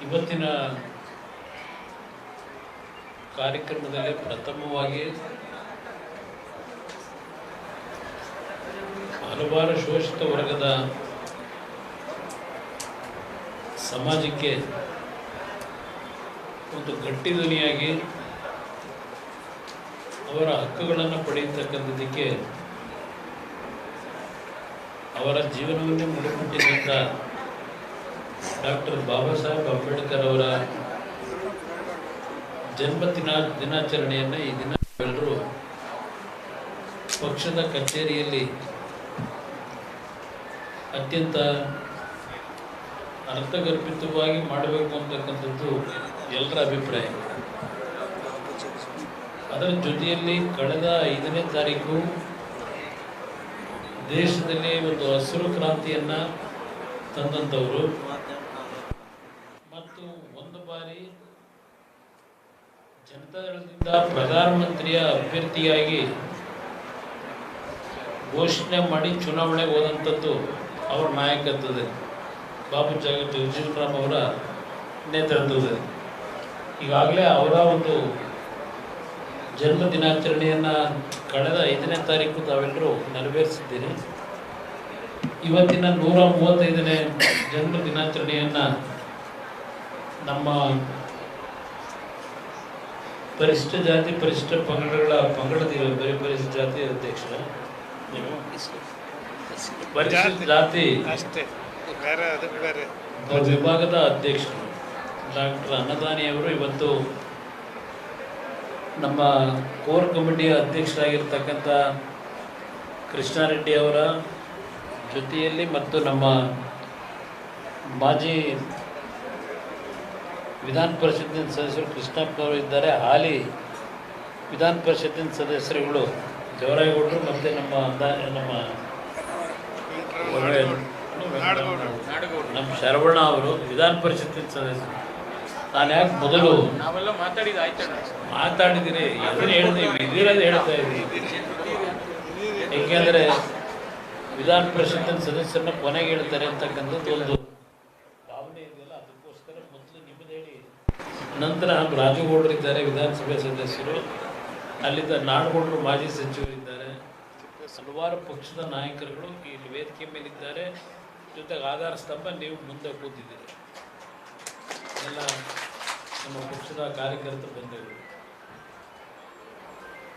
ಇವತ್ತಿನ ಕಾರ್ಯಕ್ರಮದಲ್ಲಿ ಪ್ರಥಮವಾಗಿ ಹಲವಾರು ಶೋಷಿತ ವರ್ಗದ ಸಮಾಜಕ್ಕೆ ಒಂದು ಗಟ್ಟಿ ಧ್ವನಿಯಾಗಿ ಅವರ ಹಕ್ಕುಗಳನ್ನು ಪಡೆಯತಕ್ಕಂಥದ್ದಕ್ಕೆ ಅವರ ಜೀವನವನ್ನೇ ಮುಡಿಪಿಟ್ಟಿದ್ದಂಥ ಡಾಕ್ಟರ್ ಬಾಬಾ ಸಾಹೇಬ್ ಅಂಬೇಡ್ಕರ್ ಅವರ ಜನ್ಮ ದಿನಾಚರಣೆಯನ್ನು ಈ ದಿನ ಎಲ್ಲರೂ ಪಕ್ಷದ ಕಚೇರಿಯಲ್ಲಿ ಅತ್ಯಂತ ಅರ್ಥಗರ್ಭಿತವಾಗಿ ಮಾಡಬೇಕು ಅಂತಕ್ಕಂಥದ್ದು ಎಲ್ಲರ ಅಭಿಪ್ರಾಯ. ಅದರ ಜೊತೆಯಲ್ಲಿ ಕಳೆದ 5ನೇ ತಾರೀಕು ದೇಶದಲ್ಲಿ ಒಂದು ಹಸಿರು ಕ್ರಾಂತಿಯನ್ನು ತಂದಂಥವರು ಮತ್ತು ಒಂದು ಬಾರಿ ಜನತಾದಳದಿಂದ ಪ್ರಧಾನಮಂತ್ರಿಯ ಅಭ್ಯರ್ಥಿಯಾಗಿ ಘೋಷಣೆ ಮಾಡಿ ಚುನಾವಣೆಗೆ ಹೋದಂಥದ್ದು ಅವರ ನಾಯಕತ್ವದಲ್ಲಿ ಬಾಬು ಜಗಜೀವನ್ ರಾಮ್ ಅವರ ನೇತೃತ್ವದಲ್ಲಿ. ಈಗಾಗಲೇ ಅವರ ಒಂದು ಜನ್ಮ ದಿನಾಚರಣೆಯನ್ನು ಕಳೆದ 5ನೇ ತಾರೀಕು ತಾವೆಲ್ಲರೂ ನೆರವೇರಿಸಿದ್ದೀರಿ. ಇವತ್ತಿನ 135ನೇ ಜನ್ಮ ದಿನಾಚರಣೆಯನ್ನು ನಮ್ಮ ಪರಿಶಿಷ್ಟ ಜಾತಿ ಪರಿಶಿಷ್ಟ ಪಂಗಡಗಳ ಪರಿಶಿಷ್ಟ ಜಾತಿ ಅಧ್ಯಕ್ಷರ ಪರಿಶಿಷ್ಟ ಜಾತಿ ವಿಭಾಗದ ಅಧ್ಯಕ್ಷರು ಡಾಕ್ಟರ್ ಅನ್ನದಾನಿಯವರು ಇವತ್ತು ನಮ್ಮ ಕೋರ್ ಕಮಿಟಿಯ ಅಧ್ಯಕ್ಷರಾಗಿರ್ತಕ್ಕಂಥ ಕೃಷ್ಣಾರೆಡ್ಡಿ ಅವರ ಜೊತೆಯಲ್ಲಿ ಮತ್ತು ನಮ್ಮ ಮಾಜಿ ವಿಧಾನ ಪರಿಷತ್ತಿನ ಸದಸ್ಯರು ಕೃಷ್ಣಪ್ಪನವರು ಇದ್ದಾರೆ. ಹಾಲಿ ವಿಧಾನ ಪರಿಷತ್ತಿನ ಸದಸ್ಯರುಗಳು ದೇವರಾಯಗೌಡರು ಮತ್ತು ನಮ್ಮ ಶರವಣ ಅವರು ವಿಧಾನ ಪರಿಷತ್ತಿನ ಸದಸ್ಯರು. ನಾನು ಯಾಕೆ ಮೊದಲು ಮಾತಾಡಿದ್ದೀನಿ ಅದನ್ನು ಹೇಳ್ತೀವಿ, ಇದಿರೋದು ಹೇಳ್ತಾ ಇದ್ದೀವಿ. ಏಕೆಂದರೆ ವಿಧಾನ ಪರಿಷತ್ತಿನ ಸದಸ್ಯರನ್ನ ಕೊನೆಗೆ ಹೇಳ್ತಾರೆ ಅಂತಕ್ಕಂಥದ್ದು ಒಂದು ಭಾವನೆ ಇದೆಯಲ್ಲ, ಅದಕ್ಕೋಸ್ಕರ ಮೊದಲು ನಿಮ್ಮದು ಹೇಳಿ ನಂತರ ನಮ್ಮ ರಾಜುಗೌಡರು ಇದ್ದಾರೆ ವಿಧಾನಸಭೆ ಸದಸ್ಯರು, ಅಲ್ಲಿದ್ದ ನಾಡಗೌಡರು ಮಾಜಿ ಸಚಿವರಿದ್ದಾರೆ, ಹಲವಾರು ಪಕ್ಷದ ನಾಯಕರುಗಳು ಇಲ್ಲಿ ವೇದಿಕೆ ಮೇಲಿದ್ದಾರೆ. ಜೊತೆಗೆ ಆಧಾರ ಸ್ತಂಭ ನೀವು ಮುಂದೆ ಕೂತಿದ್ದೀರಿ, ಎಲ್ಲ ನಮ್ಮ ಪಕ್ಷದ ಕಾರ್ಯಕರ್ತರು ಬಂದವರು.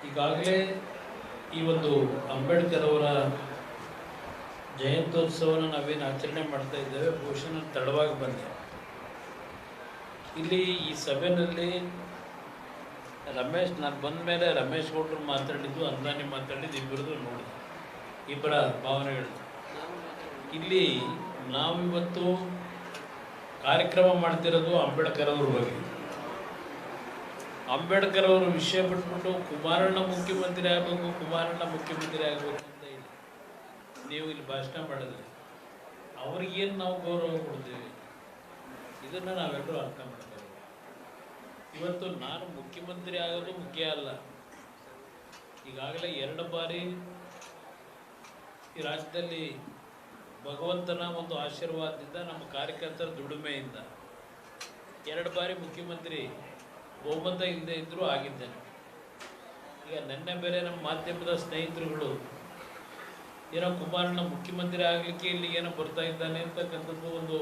ಈಗಾಗಲೇ ಈ ಒಂದು ಅಂಬೇಡ್ಕರ್ ಅವರ ಜಯಂತ್ಯೋತ್ಸವನ ನಾವೇನು ಆಚರಣೆ ಮಾಡ್ತಾ ಇದ್ದೇವೆ, ಬಹುಶಃ ತಡವಾಗಿ ಬಂದೆ. ಇಲ್ಲಿ ಈ ಸಭೆಯಲ್ಲಿ ನಾನು ಬಂದ ಮೇಲೆ ರಮೇಶ್ ಗೌಡರು ಮಾತಾಡಿದ್ದು, ಅಂದಾನಿ ಮಾತಾಡಿದ್ದು, ಇಬ್ಬರದು ನೋಡಿ ಇಬ್ಬರ ಭಾವನೆಗಳು. ಇಲ್ಲಿ ನಾವಿವತ್ತು ಕಾರ್ಯಕ್ರಮ ಮಾಡ್ತಿರೋದು ಅಂಬೇಡ್ಕರ್ ಅವ್ರ ಬಗ್ಗೆ. ಅಂಬೇಡ್ಕರ್ ಅವರ ವಿಷಯ ಬಿಟ್ಬಿಟ್ಟು ಕುಮಾರಣ್ಣ ಮುಖ್ಯಮಂತ್ರಿ ಆಗಬೇಕು ಅಂತ ಇಲ್ಲ. ನೀವು ಇಲ್ಲಿ ಭಾಷಣ ಮಾಡಿದ್ರೆ ಅವ್ರಿಗೇನು ನಾವು ಗೌರವ ಕೊಡ್ತೀವಿ, ಇದನ್ನು ನಾವೆಲ್ಲರೂ ಅರ್ಥ ಮಾಡ್ತೇವೆ. ಇವತ್ತು ನಾನು ಮುಖ್ಯಮಂತ್ರಿ ಆಗೋದು ಮುಖ್ಯ ಅಲ್ಲ. ಈಗಾಗಲೇ 2 ಬಾರಿ ಈ ರಾಜ್ಯದಲ್ಲಿ ಭಗವಂತನ ಒಂದು ಆಶೀರ್ವಾದದಿಂದ ನಮ್ಮ ಕಾರ್ಯಕರ್ತರ ದುಡಿಮೆಯಿಂದ 2 ಬಾರಿ ಮುಖ್ಯಮಂತ್ರಿ ಬಹುಮತ ಇಲ್ಲದೆ ಇದ್ದರೂ ಆಗಿದ್ದೇನೆ. ಈಗ ನಿನ್ನೆ ಬೇರೆ ನಮ್ಮ ಮಾಧ್ಯಮದ ಸ್ನೇಹಿತರುಗಳು ಏನೋ ಕುಮಾರಣ್ಣ ಮುಖ್ಯಮಂತ್ರಿ ಆಗಲಿಕ್ಕೆ ಇಲ್ಲಿ ಏನೋ ಬರ್ತಾ ಇದ್ದಾನೆ ಅಂತಕ್ಕಂಥದ್ದು ಒಂದು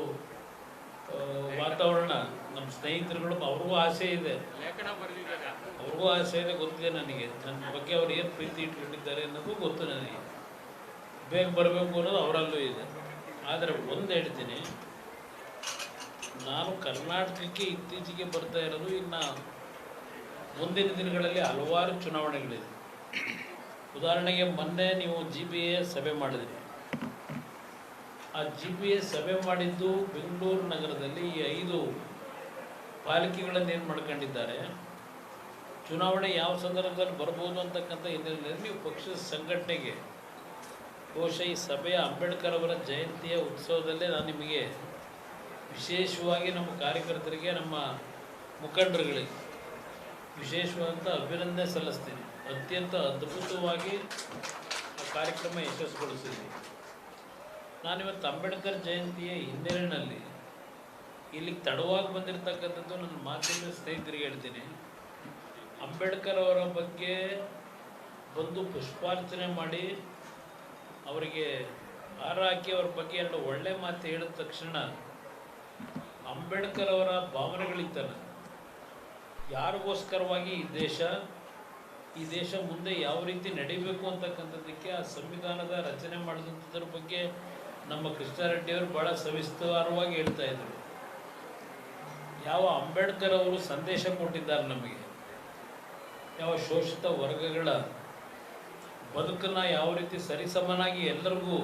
ವಾತಾವರಣ ನಮ್ಮ ಸ್ನೇಹಿತರುಗಳು, ಅವ್ರಿಗೂ ಆಸೆ ಇದೆ, ಗೊತ್ತಿದೆ ನನಗೆ. ನನ್ನ ಬಗ್ಗೆ ಅವ್ರು ಏನು ಪ್ರೀತಿ ಇಟ್ಕೊಂಡಿದ್ದಾರೆ ಅನ್ನೋದು ಗೊತ್ತು ನನಗೆ. ಬೇಗ ಬರಬೇಕು ಅನ್ನೋದು ಅವರಲ್ಲೂ ಇದೆ. ಆದರೆ ಒಂದು ಹೇಳ್ತೀನಿ, ನಾನು ಕರ್ನಾಟಕಕ್ಕೆ ಇತ್ತೀಚೆಗೆ ಬರ್ತಾ ಇರೋದು, ಇನ್ನು ಮುಂದಿನ ದಿನಗಳಲ್ಲಿ ಹಲವಾರು ಚುನಾವಣೆಗಳಿದೆ. ಉದಾಹರಣೆಗೆ ಮೊನ್ನೆ ನೀವು GBA ಸಭೆ ಮಾಡಿದ್ರಿ. ಆ GBA ಸಭೆ ಮಾಡಿದ್ದು ಬೆಂಗಳೂರು ನಗರದಲ್ಲಿ ಈ 5 ಪಾಲಿಕೆಗಳನ್ನು ಏನು ಮಾಡ್ಕೊಂಡಿದ್ದಾರೆ, ಚುನಾವಣೆ ಯಾವ ಸಂದರ್ಭದಲ್ಲಿ ಬರ್ಬೋದು ಅಂತಕ್ಕಂಥ ಹಿನ್ನೆಲೆಯಲ್ಲಿ ನೀವು ಪಕ್ಷದ ಸಂಘಟನೆಗೆ ಬಹುಶಃ ಈ ಸಭೆಯ ಅಂಬೇಡ್ಕರ್ ಅವರ ಜಯಂತಿಯ ಉತ್ಸವದಲ್ಲೇ ನಾನು ನಿಮಗೆ ವಿಶೇಷವಾಗಿ ನಮ್ಮ ಕಾರ್ಯಕರ್ತರಿಗೆ, ನಮ್ಮ ಮುಖಂಡರುಗಳಿಗೆ ವಿಶೇಷವಾದಂಥ ಅಭಿನಂದನೆ ಸಲ್ಲಿಸ್ತೀನಿ. ಅತ್ಯಂತ ಅದ್ಭುತವಾಗಿ ಆ ಕಾರ್ಯಕ್ರಮ ಯಶಸ್ವಿಗೊಳಿಸಿದ್ವಿ. ನಾನಿವತ್ತು ಅಂಬೇಡ್ಕರ್ ಜಯಂತಿಯ ಹಿನ್ನೆಲೆಯಲ್ಲಿ ಇಲ್ಲಿಗೆ ತಡವಾಗಿ ಬಂದಿರತಕ್ಕಂಥದ್ದು ನನ್ನ ಮಾಧ್ಯಮ ಸ್ನೇಹಿತರಿಗೆ ಹೇಳ್ತೀನಿ. ಅಂಬೇಡ್ಕರ್ ಅವರ ಬಗ್ಗೆ ಬಂದು ಪುಷ್ಪಾರ್ಚನೆ ಮಾಡಿ ಅವರಿಗೆ ಹಾರ ಹಾಕಿ ಅವ್ರ ಬಗ್ಗೆ ಎರಡು ಒಳ್ಳೆ ಮಾತು ಹೇಳಿದ ತಕ್ಷಣ ಅಂಬೇಡ್ಕರ್ ಅವರ ಭಾವನೆಗಳಿತ್ತಲ್ಲ, ಯಾರಿಗೋಸ್ಕರವಾಗಿ ಈ ದೇಶ ಮುಂದೆ ಯಾವ ರೀತಿ ನಡಿಬೇಕು ಅಂತಕ್ಕಂಥದ್ದಕ್ಕೆ ಆ ಸಂವಿಧಾನದ ರಚನೆ ಮಾಡಿದಂಥದ್ರ ಬಗ್ಗೆ ನಮ್ಮ ಕೃಷ್ಣಾರೆಡ್ಡಿಯವರು ಭಾಳ ಸವಿಸ್ತಾರವಾಗಿ ಹೇಳ್ತಾ ಇದ್ರು. ಯಾವ ಅಂಬೇಡ್ಕರ್ ಅವರು ಸಂದೇಶ ಕೊಟ್ಟಿದ್ದಾರೆ ನಮಗೆ, ಯಾವ ಶೋಷಿತ ವರ್ಗಗಳ ಬದುಕನ್ನು ಯಾವ ರೀತಿ ಸರಿಸಮನಾಗಿ ಎಲ್ಲರಿಗೂ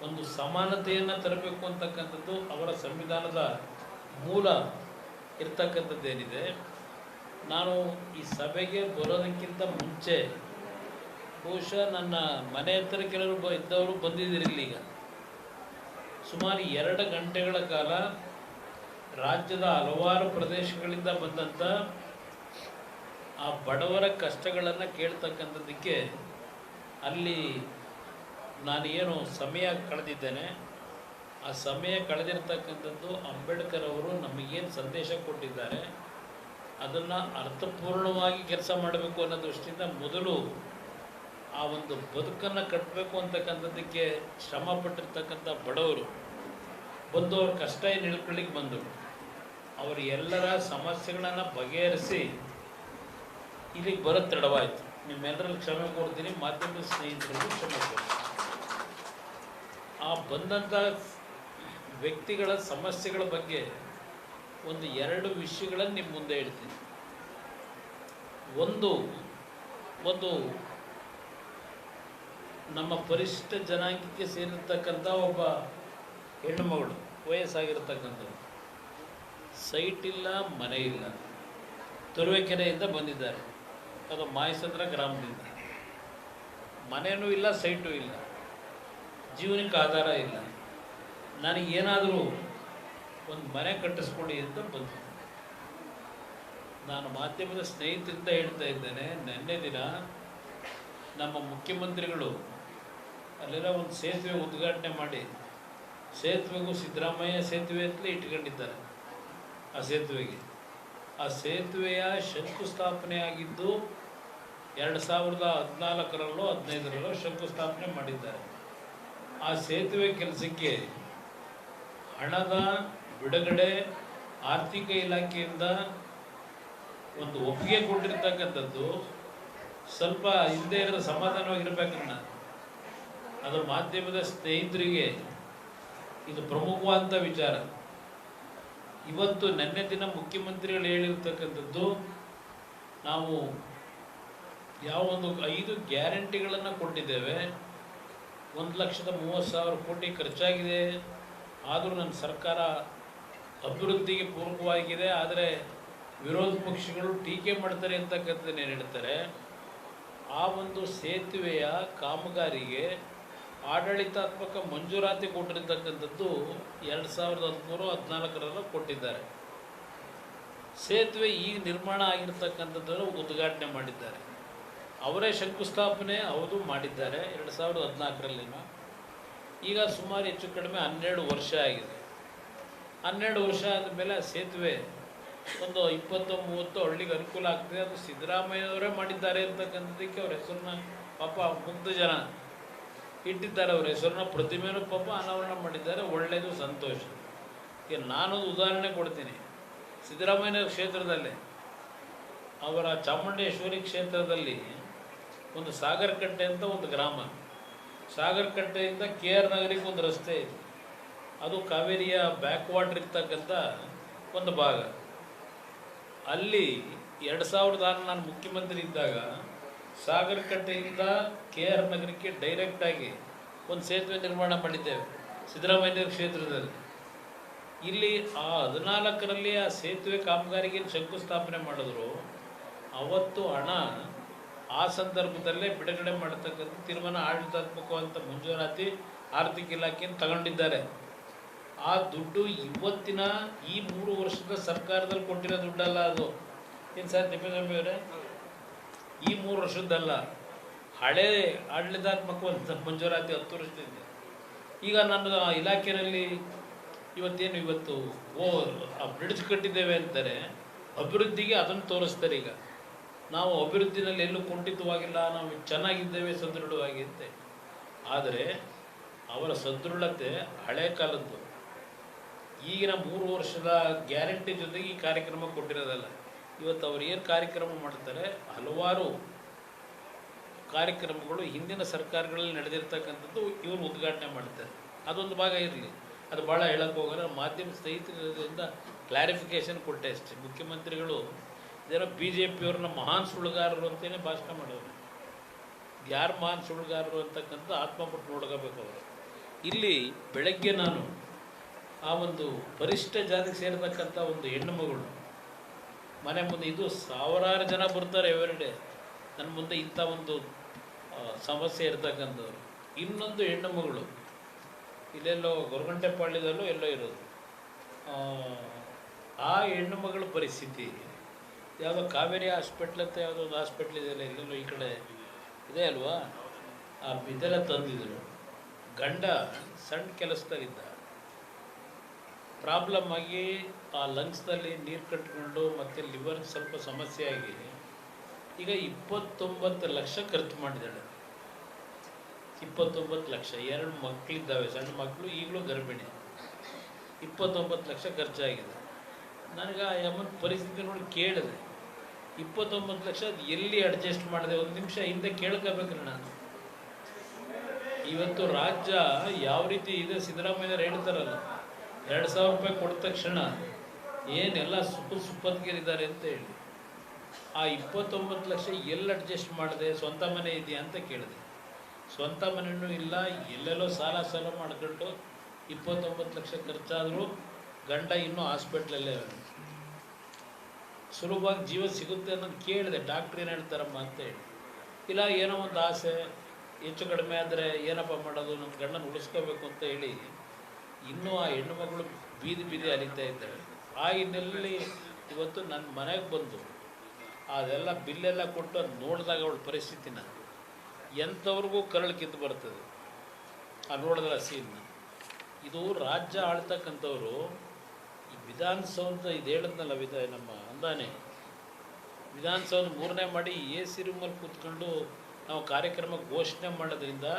ಒಂದು ಸಮಾನತೆಯನ್ನು ತರಬೇಕು ಅಂತಕ್ಕಂಥದ್ದು ಅವರ ಸಂವಿಧಾನದ ಮೂಲ ಇರ್ತಕ್ಕಂಥದ್ದೇನಿದೆ. ನಾನು ಈ ಸಭೆಗೆ ಬರೋದಕ್ಕಿಂತ ಮುಂಚೆ ಬಹುಶಃ ನನ್ನ ಮನೆ ಹತ್ತಿರ ಕೆಲವರು ಇದ್ದವರು ಬಂದಿದ್ದೀರಿಲ್ಲ, ಈಗ ಸುಮಾರು 2 ಗಂಟೆಗಳ ಕಾಲ ರಾಜ್ಯದ ಹಲವಾರು ಪ್ರದೇಶಗಳಿಂದ ಬಂದಂಥ ಆ ಬಡವರ ಕಷ್ಟಗಳನ್ನು ಕೇಳ್ತಕ್ಕಂಥದ್ದಕ್ಕೆ ಅಲ್ಲಿ ನಾನು ಏನು ಸಮಯ ಕಳೆದಿದ್ದೇನೆ, ಆ ಸಮಯ ಕಳೆದಿರ್ತಕ್ಕಂಥದ್ದು ಅಂಬೇಡ್ಕರ್ ಅವರು ನಮಗೇನು ಸಂದೇಶ ಕೊಟ್ಟಿದ್ದಾರೆ ಅದನ್ನು ಅರ್ಥಪೂರ್ಣವಾಗಿ ಕೆಲಸ ಮಾಡಬೇಕು ಅನ್ನೋ ದೃಷ್ಟಿಯಿಂದ ಮೊದಲು ಆ ಒಂದು ಬದುಕನ್ನು ಕಟ್ಟಬೇಕು ಅಂತಕ್ಕಂಥದ್ದಕ್ಕೆ ಶ್ರಮ ಪಟ್ಟಿರ್ತಕ್ಕಂಥ ಬಡವರು ಬಂದು ಅವ್ರ ಕಷ್ಟ ಏನು ಹೇಳ್ಕೊಳ್ಳಿಕ್ಕೆ ಬಂದರು. ಅವರು ಎಲ್ಲರ ಸಮಸ್ಯೆಗಳನ್ನು ಬಗೆಹರಿಸಿ ಇಲ್ಲಿಗೆ ಬರೋದು ತಡವಾಯಿತು. ನಿಮ್ಮೆಲ್ಲರಲ್ಲಿ ಕ್ಷಮೆ ಕೊಡ್ತೀನಿ, ಮಾಧ್ಯಮದ ಸ್ನೇಹಿತರಿಗೂ ಕ್ಷಮೆ ಕೊಡ್ತೀನಿ. ಆ ಬಂದಂಥ ವ್ಯಕ್ತಿಗಳ ಸಮಸ್ಯೆಗಳ ಬಗ್ಗೆ ಒಂದು 2 ವಿಷಯಗಳನ್ನು ನಿಮ್ಮ ಮುಂದೆ ಹೇಳ್ತೀನಿ. ಒಂದು ನಮ್ಮ ಪರಿಶಿಷ್ಟ ಜನಾಂಗಕ್ಕೆ ಸೇರಿರ್ತಕ್ಕಂಥ ಒಬ್ಬ ಹೆಣ್ಣುಮಗಳು, ವಯಸ್ಸಾಗಿರ್ತಕ್ಕಂಥದ್ದು, ಸೈಟ್ ಇಲ್ಲ, ಮನೆ ಇಲ್ಲ, ತುರುವೇಕೆರೆಯಿಂದ ಬಂದಿದ್ದಾರೆ. ಅದು ಮಾಯಸಂದ್ರ ಗ್ರಾಮದಿಂದ. ಮನೆಯೂ ಇಲ್ಲ, ಸೈಟು ಇಲ್ಲ, ಜೀವನಕ್ಕೆ ಆಧಾರ ಇಲ್ಲ. ನನಗೇನಾದರೂ ಒಂದು ಮನೆ ಕಟ್ಟಿಸ್ಕೊಡಿ ಅಂತ ಬಂತು. ನಾನು ಮಾಧ್ಯಮದ ಸ್ನೇಹಿತರಿಂದ ಹೇಳ್ತಾ ಇದ್ದೇನೆ, ನಿನ್ನೆ ದಿನ ನಮ್ಮ ಮುಖ್ಯಮಂತ್ರಿಗಳು ಅಲ್ಲೆಲ್ಲ ಒಂದು ಸೇತುವೆ ಉದ್ಘಾಟನೆ ಮಾಡಿ, ಸೇತುವೆಗೂ ಸಿದ್ದರಾಮಯ್ಯ ಸೇತುವೆ ಅಂತಲೇ ಇಟ್ಕೊಂಡಿದ್ದಾರೆ. ಆ ಸೇತುವೆಯ ಶಂಕುಸ್ಥಾಪನೆ ಆಗಿದ್ದು 2014ರಲ್ಲೋ 15ರಲ್ಲೋ ಶಂಕುಸ್ಥಾಪನೆ ಮಾಡಿದ್ದಾರೆ. ಆ ಸೇತುವೆ ಕೆಲಸಕ್ಕೆ ಹಣದ ಬಿಡುಗಡೆ ಆರ್ಥಿಕ ಇಲಾಖೆಯಿಂದ ಒಂದು ಒಪ್ಪಿಗೆ ಕೊಟ್ಟಿರ್ತಕ್ಕಂಥದ್ದು ಸ್ವಲ್ಪ ಹಿಂದೆ ಇರೋ ಸಮಾಧಾನವಾಗಿರ್ಬೇಕನ್ನ. ಅದರ ಮಾಧ್ಯಮದ ಸ್ನೇಹಿತರಿಗೆ ಇದು ಪ್ರಮುಖವಾದಂಥ ವಿಚಾರ. ಇವತ್ತು ನಿನ್ನೆ ದಿನ ಮುಖ್ಯಮಂತ್ರಿಗಳು ಹೇಳಿರ್ತಕ್ಕಂಥದ್ದು, ನಾವು ಯಾವ ಒಂದು 5 ಗ್ಯಾರಂಟಿಗಳನ್ನು ಕೊಟ್ಟಿದ್ದೇವೆ, 1,30,000 ಕೋಟಿ ಖರ್ಚಾಗಿದೆ, ಆದರೂ ನನ್ನ ಸರ್ಕಾರ ಅಭಿವೃದ್ಧಿಗೆ ಪೂರಕವಾಗಿದೆ, ಆದರೆ ವಿರೋಧ ಪಕ್ಷಗಳು ಟೀಕೆ ಮಾಡ್ತಾರೆ ಅಂತಕ್ಕಂಥದ್ದನ್ನು ಏನು ಹೇಳ್ತಾರೆ. ಆ ಒಂದು ಸೇತುವೆಯ ಕಾಮಗಾರಿಗೆ ಆಡಳಿತಾತ್ಮಕ ಮಂಜೂರಾತಿ ಕೊಟ್ಟಿರ್ತಕ್ಕಂಥದ್ದು 2013-14ರಲ್ಲೂ ಕೊಟ್ಟಿದ್ದಾರೆ. ಸೇತುವೆ ಈಗ ನಿರ್ಮಾಣ ಆಗಿರ್ತಕ್ಕಂಥದ್ದನ್ನು ಉದ್ಘಾಟನೆ ಮಾಡಿದ್ದಾರೆ. ಅವರೇ ಶಂಕುಸ್ಥಾಪನೆ ಹೌದು ಮಾಡಿದ್ದಾರೆ 2014ರಲ್ಲಿನ. ಈಗ ಸುಮಾರು ಹೆಚ್ಚು ಕಡಿಮೆ 12 ವರ್ಷ ಆಗಿದೆ. 12 ವರ್ಷ ಆದಮೇಲೆ ಆ ಸೇತುವೆ ಒಂದು 20-30 ಹಳ್ಳಿಗೆ ಅನುಕೂಲ ಆಗ್ತದೆ. ಅದು ಸಿದ್ದರಾಮಯ್ಯವರೇ ಮಾಡಿದ್ದಾರೆ ಅಂತಕ್ಕಂಥದ್ದಕ್ಕೆ ಅವ್ರ ಹೆಸರನ್ನ ಪಾಪ ಮುಗ್ಧ ಜನ ಇಟ್ಟಿದ್ದಾರೆ. ಅವ್ರ ಹೆಸರನ್ನ ಪ್ರತಿಮೆನೂ ಪಾಪ ಅನಾವರಣ ಮಾಡಿದ್ದಾರೆ. ಒಳ್ಳೆಯದು, ಸಂತೋಷ. ಈಗ ನಾನೊಂದು ಉದಾಹರಣೆ ಕೊಡ್ತೀನಿ. ಸಿದ್ದರಾಮಯ್ಯ ಕ್ಷೇತ್ರದಲ್ಲೇ ಅವರ ಚಾಮುಂಡೇಶ್ವರಿ ಕ್ಷೇತ್ರದಲ್ಲಿ ಒಂದು ಸಾಗರಕಟ್ಟೆ ಅಂತ ಒಂದು ಗ್ರಾಮ, ಸಾಗರಕಟ್ಟೆಯಿಂದ KR ನಗರಿಗೆ ಒಂದು ರಸ್ತೆ ಇದೆ. ಅದು ಕಾವೇರಿಯ ಬ್ಯಾಕ್ ವಾಟರ್ ಇರ್ತಕ್ಕಂಥ ಒಂದು ಭಾಗ. ಅಲ್ಲಿ 2006 ನಾನು ಮುಖ್ಯಮಂತ್ರಿ ಇದ್ದಾಗ ಸಾಗರಕಟ್ಟೆಯಿಂದ KR ನಗರಕ್ಕೆ ಡೈರೆಕ್ಟಾಗಿ ಒಂದು ಸೇತುವೆ ನಿರ್ಮಾಣ ಮಾಡಿದ್ದೇವೆ ಸಿದ್ದರಾಮಯ್ಯ ಕ್ಷೇತ್ರದಲ್ಲಿ. ಇಲ್ಲಿ ಆ 14ರಲ್ಲಿ ಆ ಸೇತುವೆ ಕಾಮಗಾರಿಗೆ ಶಂಕುಸ್ಥಾಪನೆ ಮಾಡಿದ್ರು. ಅವತ್ತು ಹಣ ಆ ಸಂದರ್ಭದಲ್ಲೇ ಬಿಡುಗಡೆ ಮಾಡತಕ್ಕಂಥ ತೀರ್ಮಾನ ಆಡಳಿತಾತ್ಮಕವಂತ ಮಂಜೂರಾತಿ ಆರ್ಥಿಕ ಇಲಾಖೆಯನ್ನು ತಗೊಂಡಿದ್ದಾರೆ. ಆ ದುಡ್ಡು ಇವತ್ತಿನ ಈ 3 ವರ್ಷದ ಸರ್ಕಾರದಲ್ಲಿ ಕೊಟ್ಟಿರೋ ದುಡ್ಡಲ್ಲ. ಅದು ಏನು ಸರ್ ತಿಪ್ಪೇಸ್ವಾಮಿ ಅವರೇ, ಈ 3 ವರ್ಷದ್ದಲ್ಲ, ಹಳೇ ಆಡಳಿತಾತ್ಮಕವಂತ ಮಂಜೂರಾತಿ 10 ವರ್ಷದಿಂದ. ಈಗ ನನ್ನ ಇಲಾಖೆಯಲ್ಲಿ ಇವತ್ತು ಆ ಬ್ರಿಡ್ಜ್ ಕಟ್ಟಿದ್ದೇವೆ ಅಂತಾರೆ, ಅಭಿವೃದ್ಧಿಗೆ ಅದನ್ನು ತೋರಿಸ್ತಾರೆ. ಈಗ ನಾವು ಅಭಿವೃದ್ಧಿನಲ್ಲಿ ಎಲ್ಲೂ ಕುಂಠಿತವಾಗಿಲ್ಲ, ನಾವು ಚೆನ್ನಾಗಿದ್ದೇವೆ, ಸದೃಢವಾಗಿ ಅಂತೆ. ಆದರೆ ಅವರ ಸದೃಢತೆ ಹಳೆ ಕಾಲದ್ದು. ಈಗಿನ 3 ವರ್ಷದ ಗ್ಯಾರಂಟಿ ಜೊತೆಗೆ ಈ ಕಾರ್ಯಕ್ರಮ ಕೊಟ್ಟಿರೋದಲ್ಲ. ಇವತ್ತು ಅವ್ರು ಏನು ಕಾರ್ಯಕ್ರಮ ಮಾಡ್ತಾರೆ, ಹಲವಾರು ಕಾರ್ಯಕ್ರಮಗಳು ಹಿಂದಿನ ಸರ್ಕಾರಗಳಲ್ಲಿ ನಡೆದಿರ್ತಕ್ಕಂಥದ್ದು ಇವರು ಉದ್ಘಾಟನೆ ಮಾಡ್ತಾರೆ. ಅದೊಂದು ಭಾಗ ಇರಲಿ, ಅದು ಭಾಳ ಹೇಳಕ್ಕೆ ಹೋಗೋಲ್ಲ. ಮಾಧ್ಯಮ ಸ್ನೇಹಿತರಿಂದ ಕ್ಲಾರಿಫಿಕೇಶನ್ ಕೊಟ್ಟೆ ಅಷ್ಟೇ. ಮುಖ್ಯಮಂತ್ರಿಗಳು ಇದೇನೋ BJPಯವ್ರನ್ನ ಮಹಾನ್ ಸುಳ್ಳುಗಾರರು ಅಂತಲೇ ಭಾಷಣ ಮಾಡೋರು. ಯಾರು ಮಹಾನ್ ಸುಳ್ಳುಗಾರರು ಅಂತಕ್ಕಂಥ ಆತ್ಮಪಟ್ಟು ನೋಡ್ಕೋಬೇಕು ಅವರು. ಇಲ್ಲಿ ಬೆಳಗ್ಗೆ ನಾನು ಆ ಒಂದು ಪರಿಷ್ಠ ಜಾತಿಗೆ ಸೇರತಕ್ಕಂಥ ಒಂದು ಹೆಣ್ಣು ಮಗಳು ಮನೆ ಮುಂದೆ, ಇದು ಸಾವಿರಾರು ಜನ ಬರ್ತಾರೆ ಎವ್ರಿಡೇ ನನ್ನ ಮುಂದೆ, ಇಂಥ ಒಂದು ಸಮಸ್ಯೆ ಇರ್ತಕ್ಕಂಥವ್ರು. ಇನ್ನೊಂದು ಹೆಣ್ಣು ಮಗಳು ಇಲ್ಲೆಲ್ಲೋ ಗೊರಗುಂಟೆಪಾಳ್ಯದಲ್ಲೂ ಎಲ್ಲೋ ಇರೋದು. ಆ ಹೆಣ್ಣು ಮಗಳ ಪರಿಸ್ಥಿತಿ ಯಾವುದೋ ಕಾವೇರಿ ಹಾಸ್ಪಿಟ್ಲ್ ಅಂತ ಯಾವುದೋ ಒಂದು ಹಾಸ್ಪಿಟ್ಲ್ ಇದೆಯಲ್ಲ, ಇಲ್ಲೆಲ್ಲೋ ಈ ಕಡೆ ಇದೆ ಅಲ್ವಾ, ಇದೆಲ್ಲ ತಂದಿದ್ರು. ಗಂಡ ಸಣ್ಣ ಕೆಲಸದಲ್ಲಿದ್ದ, ಪ್ರಾಬ್ಲಮ್ ಆಗಿ ಆ ಲಂಗ್ಸ್ನಲ್ಲಿ ನೀರು ಕಟ್ಕೊಂಡು ಮತ್ತು ಲಿವರ್ ಸ್ವಲ್ಪ ಸಮಸ್ಯೆ ಆಗಿ ಈಗ 29 ಲಕ್ಷ ಖರ್ಚು ಮಾಡಿದ್ದಾಳೆ. 29 ಲಕ್ಷ. 2 ಮಕ್ಕಳಿದ್ದಾವೆ, ಸಣ್ಣ ಮಕ್ಕಳು, ಈಗಲೂ ಗರ್ಭಿಣಿ. 29 ಲಕ್ಷ ಖರ್ಚಾಗಿದೆ. ನನಗೆ ಆ ಅಮ್ಮನ ಪರಿಸ್ಥಿತಿ ನೋಡಿ ಕೇಳಿದೆ, 29 ಲಕ್ಷ ಅದು ಎಲ್ಲಿ ಅಡ್ಜಸ್ಟ್ ಮಾಡಿದೆ? ಒಂದು ನಿಮಿಷ ಹಿಂದೆ ಕೇಳ್ಕೋಬೇಕ್ರಿ ನಾನು. ಇವತ್ತು ರಾಜ್ಯ ಯಾವ ರೀತಿ ಇದೆ, ಸಿದ್ದರಾಮಯ್ಯರು ಹೇಳ್ತಾರಲ್ಲ, 2,000 ರೂಪಾಯಿ ಕೊಟ್ಟ ತಕ್ಷಣ ಏನೆಲ್ಲ ಸುಪ್ಪತ್ತಿಗೆರಿದ್ದಾರೆ ಅಂತ ಹೇಳಿ, ಆ 29 ಲಕ್ಷ ಎಲ್ಲಿ ಅಡ್ಜಸ್ಟ್ ಮಾಡಿದೆ? ಸ್ವಂತ ಮನೆ ಇದೆಯಾ ಅಂತ ಕೇಳಿದೆ. ಸ್ವಂತ ಮನೆಯೂ ಇಲ್ಲ, ಎಲ್ಲೆಲ್ಲೋ ಸಾಲ ಮಾಡ್ಕೊಂಡು 29 ಲಕ್ಷ ಖರ್ಚಾದರೂ ಗಂಡ ಇನ್ನೂ ಹಾಸ್ಪಿಟ್ಲಲ್ಲೇ ಸುಲಭವಾಗಿ ಜೀವ ಸಿಗುತ್ತೆ ಅನ್ನೋದು ಕೇಳಿದೆ. ಡಾಕ್ಟ್ರ್ ಏನು ಹೇಳ್ತಾರಮ್ಮ ಅಂತ ಹೇಳಿ, ಇಲ್ಲ ಏನೋ ಒಂದು ಆಸೆ ಹೆಚ್ಚು ಕಡಿಮೆ ಆದರೆ ಏನಪ್ಪ ಮಾಡೋದು, ನಮ್ಮ ಗಂಡನ ಉಳಿಸ್ಕೋಬೇಕು ಅಂತ ಹೇಳಿ ಇನ್ನೂ ಆ ಹೆಣ್ಣು ಮಗಳು ಬೀದಿ ಅಲಿತಾ ಇದ್ದಾಳೆ. ಆ ಹಿನ್ನೆಲೆಯಲ್ಲಿ ಇವತ್ತು ನನ್ನ ಮನೆಗೆ ಬಂದು ಅದೆಲ್ಲ ಬಿಲ್ಲೆಲ್ಲ ಕೊಟ್ಟು ನೋಡಿದಾಗ ಅವಳ ಪರಿಸ್ಥಿತಿನ ಎಂಥವ್ರಿಗೂ ಕರಳು ಕಿತ್ತು ಬರ್ತದೆ. ಆ ನೋಡಿದ್ರೆ ಸೀನ್ನ. ಇದು ರಾಜ್ಯ ಆಳ್ತಕ್ಕಂಥವ್ರು ಈ ವಿಧಾನಸೌಧ ಇದು ಹೇಳಿದ್ನಲ್ಲ, ನಮ್ಮ ಅಂದಾನೆ ವಿಧಾನಸೌಧ 3ನೇ ಮಾಡಿ AC ರೂಮಲ್ಲಿ ಕೂತ್ಕೊಂಡು ನಾವು ಕಾರ್ಯಕ್ರಮ ಘೋಷಣೆ ಮಾಡೋದ್ರಿಂದ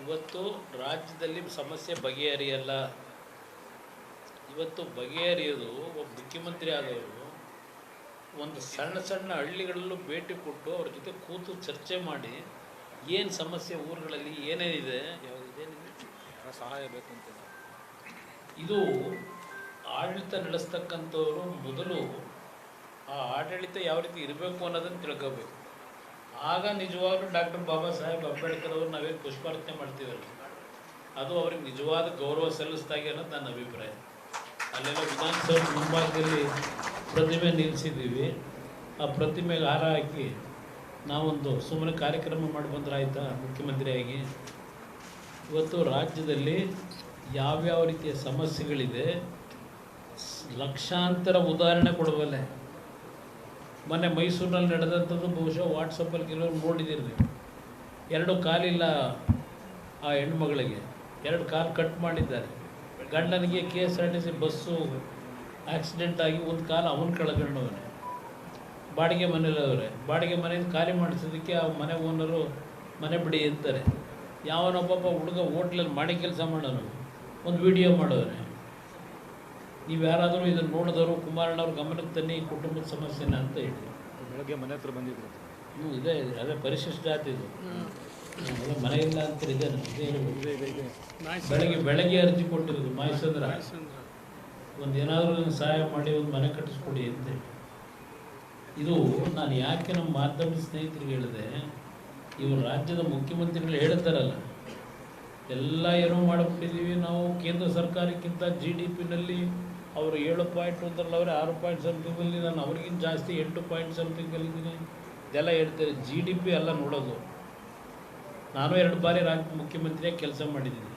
ಇವತ್ತು ರಾಜ್ಯದಲ್ಲಿ ಸಮಸ್ಯೆ ಬಗೆಹರಿಯಲ್ಲ. ಇವತ್ತು ಬಗೆಹರಿಯೋದು ಒಬ್ಬ ಮುಖ್ಯಮಂತ್ರಿ ಆದವರು ಒಂದು ಸಣ್ಣ ಹಳ್ಳಿಗಳಲ್ಲೂ ಭೇಟಿ ಕೊಟ್ಟು ಅವ್ರ ಜೊತೆ ಕೂತು ಚರ್ಚೆ ಮಾಡಿ ಏನು ಸಮಸ್ಯೆ ಊರುಗಳಲ್ಲಿ ಏನೇನಿದೆ, ಸಹಾಯ ಬೇಕು ಅಂತ ಇದು ಆಡಳಿತ ನಡೆಸ್ತಕ್ಕಂಥವ್ರು ಮೊದಲು ಆ ಆಡಳಿತ ಯಾವ ರೀತಿ ಇರಬೇಕು ಅನ್ನೋದನ್ನು ತಿಳ್ಕೋಬೇಕು. ಆಗ ನಿಜವಾಗ್ಲೂ ಡಾಕ್ಟರ್ ಬಾಬಾ ಸಾಹೇಬ್ ಅಂಬೇಡ್ಕರ್ ಅವರು ನಾವೇನು ಪುಷ್ಪಾರ್ಚನೆ ಮಾಡ್ತೀವಲ್ಲ, ಅದು ಅವ್ರಿಗೆ ನಿಜವಾದ ಗೌರವ ಸಲ್ಲಿಸ್ದಾಗೆ ಅನ್ನೋದು ನನ್ನ ಅಭಿಪ್ರಾಯ. ಅಲ್ಲೆಲ್ಲ ವಿಧಾನಸೌಧ ಮುಂಭಾಗದಲ್ಲಿ ಪ್ರತಿಮೆ ನಿಲ್ಲಿಸಿದ್ದೀವಿ. ಆ ಪ್ರತಿಮೆಗೆ ಹಾರ ಹಾಕಿ ನಾವೊಂದು ಸುಮ್ಮನೆ ಕಾರ್ಯಕ್ರಮ ಮಾಡಿ ಬಂದ್ರೆ ಆಯಿತಾ? ಮುಖ್ಯಮಂತ್ರಿಯಾಗಿ ಇವತ್ತು ರಾಜ್ಯದಲ್ಲಿ ಯಾವ್ಯಾವ ರೀತಿಯ ಸಮಸ್ಯೆಗಳಿದೆ ಲಕ್ಷಾಂತರ ಉದಾಹರಣೆ ಕೊಡಬಲ್ಲೆ. ಮೊನ್ನೆ ಮೈಸೂರಿನಲ್ಲಿ ನಡೆದಂಥದ್ದು ಬಹುಶಃ ವಾಟ್ಸಪ್ಪಲ್ಲಿ ಕೆಲವರು ನೋಡಿದ್ದೀರಿ ನೀವು. 2 ಕಾಲಿಲ್ಲ ಆ ಹೆಣ್ಮಗಳಿಗೆ, 2 ಕಾಲು ಕಟ್ ಮಾಡಿದ್ದಾರೆ. ಗಂಡನಿಗೆ KSRTC ಬಸ್ಸು ಆಕ್ಸಿಡೆಂಟ್ ಆಗಿ ಒಂದು ಕಾಲು ಅವನು ಕಳ್ಕೊಂಡವನೇ. ಬಾಡಿಗೆ ಮನೇಲವ್ರೆ, ಬಾಡಿಗೆ ಮನೆಯಿಂದ ಖಾಲಿ ಮಾಡಿಸೋದಕ್ಕೆ ಆ ಮನೆ ಓನರು ಮನೆ ಬಿಡಿ ಅಂತಾರೆ. ಯಾವನೊಬ್ಬ ಹುಡುಗ ಹೋಟ್ಲಲ್ಲಿ ಮಾಡಿ ಕೆಲಸ ಮಾಡೋನು ಒಂದು ವಿಡಿಯೋ ಮಾಡೋರೆ. ನೀವು ಯಾರಾದರೂ ಇದನ್ನು ನೋಡಿದವರು ಕುಮಾರಣ್ಣವ್ರ ಗಮನಕ್ಕೆ ತನ್ನಿ ಕುಟುಂಬದ ಸಮಸ್ಯೆನ ಅಂತ ಹೇಳಿ. ಬೆಳಗ್ಗೆ ಮನೆ ಹತ್ರ ಬಂದಿದ್ರು. ಇದೆ ಅದೇ ಪರಿಶಿಷ್ಟ ಜಾತಿ ಇದು. ಮನೆ ಇಲ್ಲ ಅಂತ ಇದೆ. ಬೆಳಗ್ಗೆ ಅರ್ಜಿ ಕೊಟ್ಟಿರೋದು ಮಾಯಸಂದ್ರ, ಒಂದು ಏನಾದರೂ ಸಹಾಯ ಮಾಡಿ ಒಂದು ಮನೆ ಕಟ್ಟಿಸ್ಕೊಡಿ ಅಂತೇಳಿ. ಇದು ನಾನು ಯಾಕೆ ನಮ್ಮ ಮಾಧ್ಯಮದ ಸ್ನೇಹಿತರಿಗೆ ಹೇಳಿದೆ, ಇವರು ರಾಜ್ಯದ ಮುಖ್ಯಮಂತ್ರಿಗಳು ಹೇಳ್ತಾರಲ್ಲ, ಎಲ್ಲ ಏನೋ ಮಾಡಿಬಿಟ್ಟಿದ್ದೀವಿ ನಾವು, ಕೇಂದ್ರ ಸರ್ಕಾರಕ್ಕಿಂತ GDPನಲ್ಲಿ ಅವರು 7 ಪಾಯಿಂಟ್ ಒಂದರಲ್ಲಿ ಅವರೇ 6 ಪಾಯಿಂಟ್ ಸಮಥಿಂಗಲ್ಲಿ, ನಾನು ಅವ್ರಿಗಿಂತ ಜಾಸ್ತಿ 8 ಪಾಯಿಂಟ್ ಸಮಥಿಂಗಲ್ಲಿದ್ದೀನಿ ಇದೆಲ್ಲ ಹೇಳ್ತಾರೆ. GDP ಎಲ್ಲ ನೋಡೋದು. ನಾನು 2 ಬಾರಿ ಮುಖ್ಯಮಂತ್ರಿಯಾಗಿ ಕೆಲಸ ಮಾಡಿದ್ದೀನಿ.